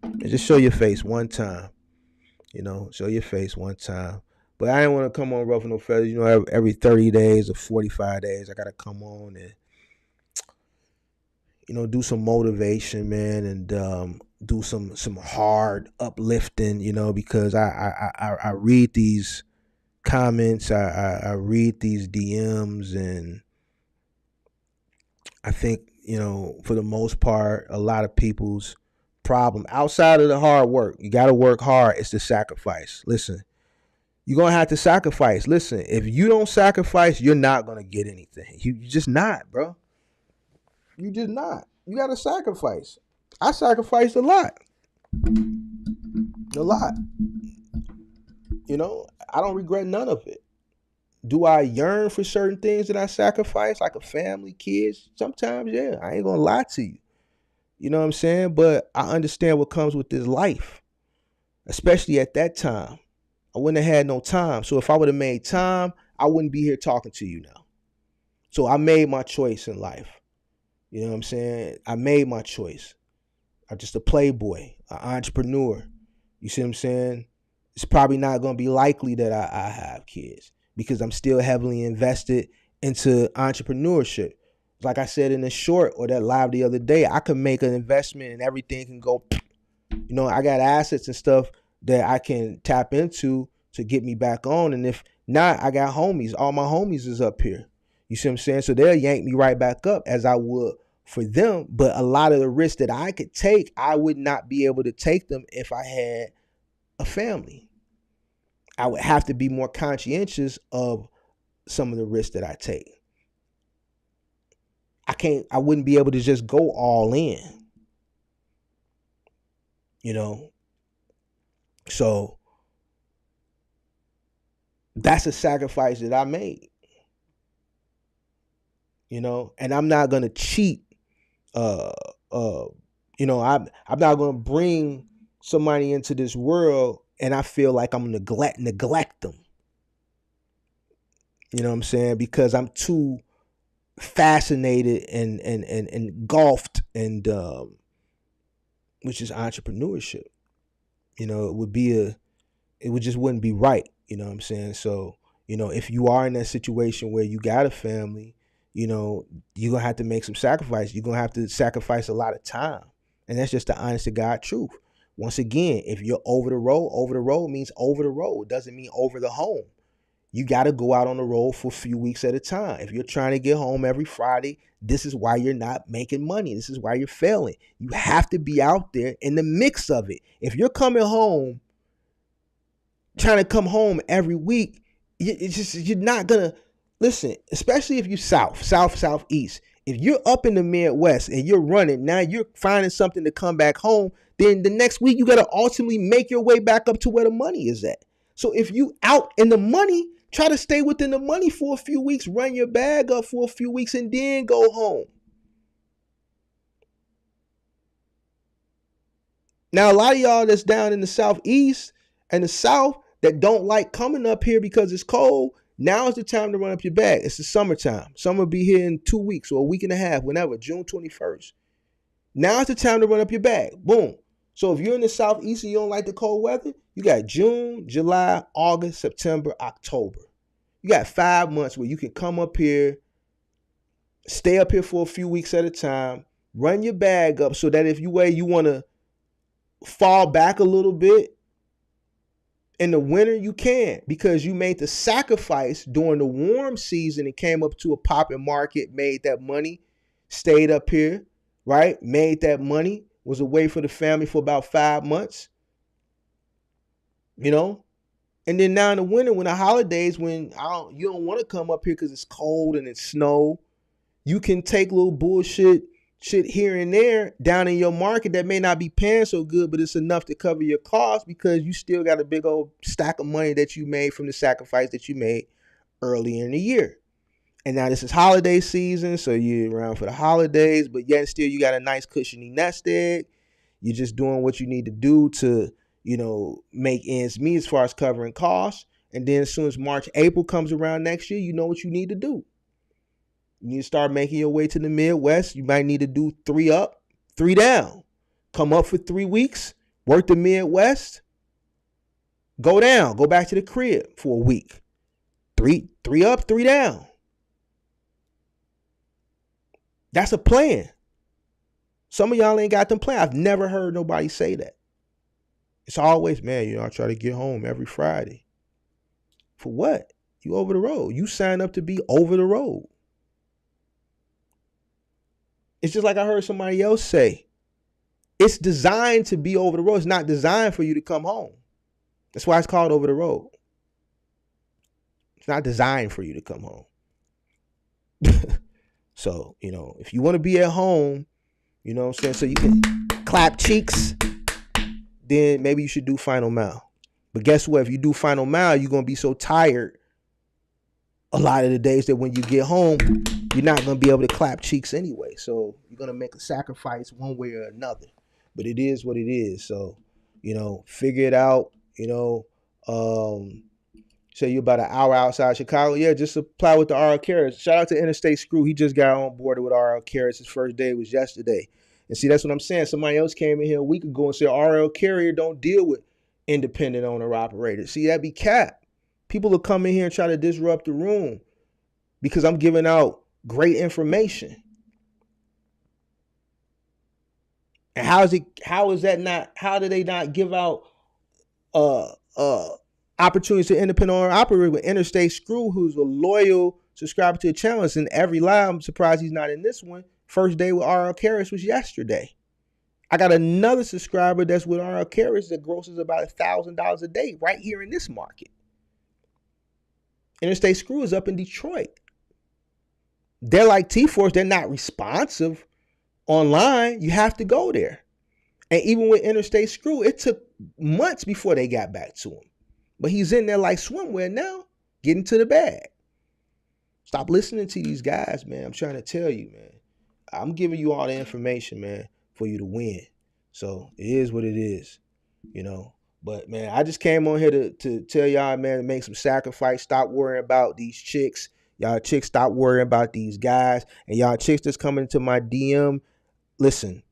And just show your face one time. Show your face one time. But I didn't want to come on ruffle no feathers. Every 30 days or 45 days, I got to come on and, do some motivation, man, and do some hard uplifting, because I read these comments, I read these DMs, and I think, for the most part, a lot of people's problem outside of the hard work, you got to work hard, it's the sacrifice. Listen, you're going to have to sacrifice. Listen, if you don't sacrifice, you're not going to get anything. You just not, bro. You just not. You got to sacrifice. I sacrificed a lot. A lot. I don't regret none of it. Do I yearn for certain things that I sacrifice, like a family, kids? Sometimes, yeah. I ain't going to lie to you. You know what I'm saying? But I understand what comes with this life, especially at that time. I wouldn't have had no time. So if I would have made time, I wouldn't be here talking to you now. So I made my choice in life. You know what I'm saying? I made my choice. I'm just a playboy, an entrepreneur. You see what I'm saying? It's probably not going to be likely that I have kids because I'm still heavily invested into entrepreneurship. Like I said in the short or that live the other day, I can make an investment and everything can go, I got assets and stuff that I can tap into to get me back on. And if not, I got homies. All my homies is up here. You see what I'm saying? So they'll yank me right back up as I would for them. But a lot of the risks that I could take, I would not be able to take them if I had a family. I would have to be more conscientious of some of the risks that I take. I wouldn't be able to just go all in, So that's a sacrifice that I made, and I'm not going to cheat. I'm not going to bring somebody into this world and I feel like I'm neglect them. You know what I'm saying? Because I'm too fascinated and engulfed and which is entrepreneurship. It just wouldn't be right. You know what I'm saying? So, if you are in that situation where you got a family, you're going to have to make some sacrifice. You're going to have to sacrifice a lot of time. And that's just the honest to God truth. Once again, if you're over the road means over the road. It doesn't mean over the home. You got to go out on the road for a few weeks at a time. If you're trying to get home every Friday, this is why you're not making money. This is why you're failing. You have to be out there in the mix of it. If you're coming home, trying to come home every week, you're not going to, listen, especially if you're southeast. If you're up in the Midwest and you're running, now you're finding something to come back home, then the next week you got to ultimately make your way back up to where the money is at. So if you out in the money, Try to stay within the money for a few weeks, run your bag up for a few weeks, and then go home. Now, a lot of y'all that's down in the Southeast and the South that don't like coming up here because it's cold, now is the time to run up your bag. It's the summertime. Summer will be here in 2 weeks or a week and a half, whenever, June 21st. Now is the time to run up your bag. Boom. So if you're in the Southeast and you don't like the cold weather, you got June, July, August, September, October. You got 5 months where you can come up here, stay up here for a few weeks at a time, run your bag up so that if you want to fall back a little bit in the winter, you can, because you made the sacrifice during the warm season and came up to a popping market, made that money, stayed up here, right? Made that money, was away for the family for about 5 months, you know? And then now in the winter, when the holidays, when you don't want to come up here because it's cold and it's snow, you can take little bullshit shit here and there down in your market that may not be paying so good, but it's enough to cover your costs because you still got a big old stack of money that you made from the sacrifice that you made earlier in the year. And now this is holiday season, so you're around for the holidays, but yet still you got a nice cushiony nest egg. You're just doing what you need to do to, make ends meet as far as covering costs. And then as soon as March, April comes around next year, you know what you need to do. You need to start making your way to the Midwest. You might need to do 3 up, 3 down. Come up for 3 weeks, work the Midwest, go down, go back to the crib for a week. 3 up, 3 down. That's a plan. Some of y'all ain't got them plan. I've never heard nobody say that. It's always, man, I try to get home every Friday. For what? You over the road. You sign up to be over the road. It's just like I heard somebody else say. It's designed to be over the road. It's not designed for you to come home. That's why it's called over the road. It's not designed for you to come home. So, if you want to be at home, you know what I'm saying, so you can clap cheeks, then maybe you should do Final Mile. But guess what? If you do Final Mile, you're going to be so tired a lot of the days that when you get home, you're not going to be able to clap cheeks anyway. So you're going to make a sacrifice one way or another. But it is what it is. So, figure it out. Say you're about an hour outside Chicago. Yeah, just apply with the RL Carriers. Shout out to Interstate Screw. He just got on board with RL Carriers. His first day was yesterday. And see, that's what I'm saying. Somebody else came in here a week ago and said RL Carrier don't deal with independent owner operators. See, that'd be cap. People will come in here and try to disrupt the room because I'm giving out great information. And how do they not give out opportunities to independent owner operator with Interstate Screw, who's a loyal subscriber to the channel? It's in every live. I'm surprised he's not in this one. First day with RL Carriers was yesterday. I got another subscriber that's with RL Carriers that grosses about $1,000 a day right here in this market. Interstate Screw is up in Detroit. They're like T-Force. They're not responsive online. You have to go there. And even with Interstate Screw, it took months before they got back to him. But he's in there like swimwear now, getting to the bag. Stop listening to these guys, man. I'm trying to tell you, man. I'm giving you all the information, man, for you to win. So it is what it is, But, man, I just came on here to tell y'all, man, to make some sacrifice. Stop worrying about these chicks. Y'all chicks, stop worrying about these guys. And y'all chicks that's coming into my DM, listen.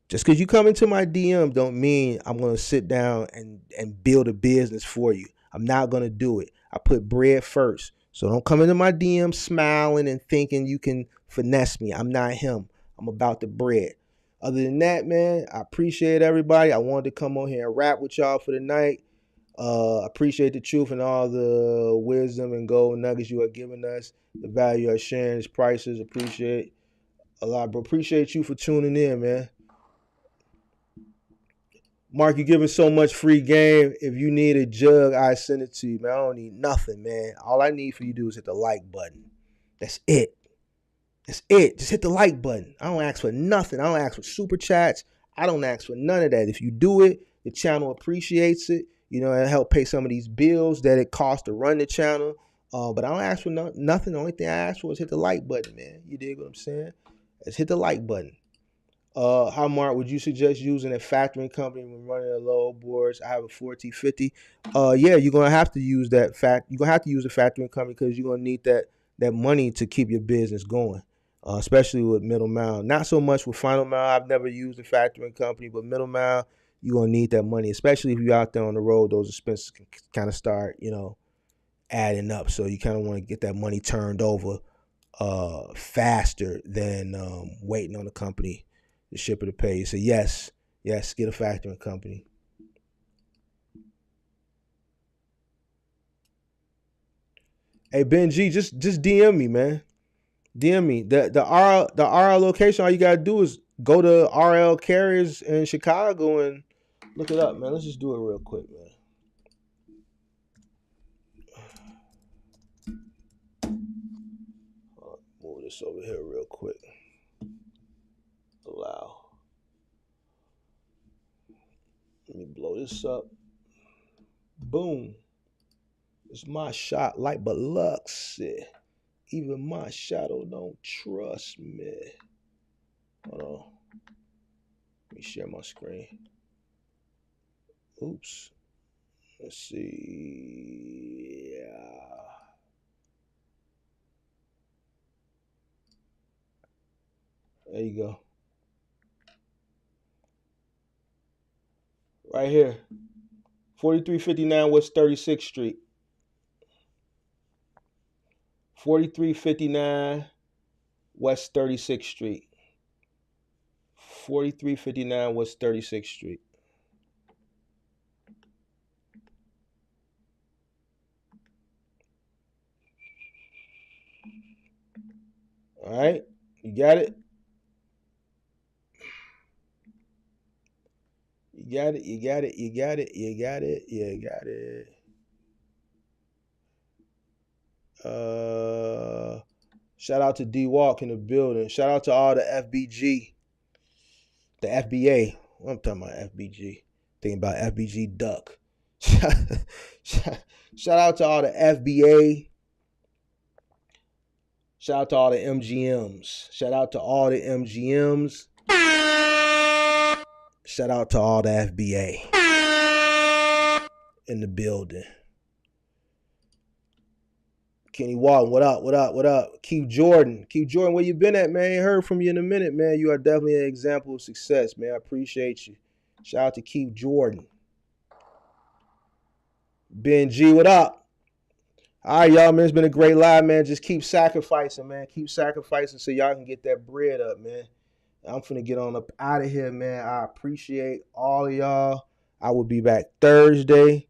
Just because you come into my DM don't mean I'm going to sit down and build a business for you. I'm not going to do it. I put bread first. So don't come into my DM smiling and thinking you can finesse me. I'm not him. I'm about the bread. Other than that, man, I appreciate everybody. I wanted to come on here and rap with y'all for the night. Appreciate the truth and all the wisdom and gold nuggets you are giving us. The value you are sharing is priceless. Appreciate a lot, bro. Appreciate you for tuning in, man. Mark, you're giving so much free game. If you need a jug, I send it to you, man. I don't need nothing, man. All I need for you to do is hit the like button. That's it. That's it. Just hit the like button. I don't ask for nothing. I don't ask for super chats. I don't ask for none of that. If you do it, the channel appreciates it. and help pay some of these bills that it costs to run the channel. But I don't ask for nothing. The only thing I ask for is hit the like button, man. You dig what I'm saying? Let's hit the like button. How, Mark, would you suggest using a factoring company when running a low boards? I have a 4T50. Yeah, you're gonna have to use that You're gonna have to use a factoring company because you're gonna need that money to keep your business going, especially with middle mile. Not so much with final mile. I've never used a factoring company, but middle mile, you're gonna need that money, especially if you're out there on the road. Those expenses can kind of start, adding up. So you kind of want to get that money turned over faster than waiting on the company, the shipper, to pay. So yes, get a factoring company. Hey Ben G, just DM me, man. DM me. The RL location. All you gotta do is go to RL carriers in Chicago and look it up, man. Let's just do it real quick, man. Move this over here real quick. Allow. Let me blow this up. Boom. It's my shot, light but lux. Even my shadow don't trust me. Hold on. Let me share my screen. Oops. Let's see. Yeah. There you go. Right here. 4359 West 36th Street. 4359 West 36th Street. 4359 West 36th Street. All right. You got it? You got it. Shout out to D Walk in the building. Shout out to all the FBG, the FBA. I'm talking about FBG. Thinking about FBG Duck. Shout out to all the FBA. Shout out to all the MGMs. Shout out to all the MGMs. Shout out to all the FBA in the building. Kenny Walton, what up? Keith Jordan, where you been at, man? Ain't heard from you in a minute, man. You are definitely an example of success, man. I appreciate you. Shout out to Keith Jordan. Ben G, what up? All right, y'all, man. It's been a great live, man. Just keep sacrificing, man. Keep sacrificing so y'all can get that bread up, man. I'm finna get on up out of here, man. I appreciate all of y'all. I will be back Thursday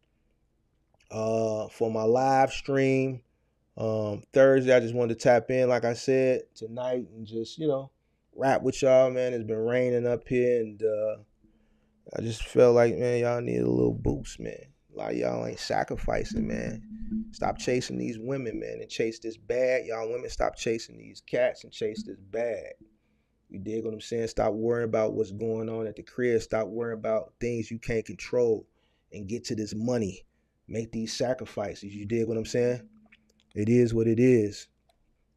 for my live stream. Thursday, I just wanted to tap in, like I said, tonight and just, rap with y'all, man. It's been raining up here, and I just felt like, man, y'all need a little boost, man. A lot of y'all ain't sacrificing, man. Stop chasing these women, man, and chase this bag. Y'all women, stop chasing these cats and chase this bag. You dig what I'm saying? Stop worrying about what's going on at the crib. Stop worrying about things you can't control and get to this money. Make these sacrifices. You dig what I'm saying? It is what it is.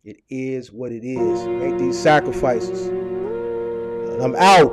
It is what it is. Make these sacrifices. And I'm out.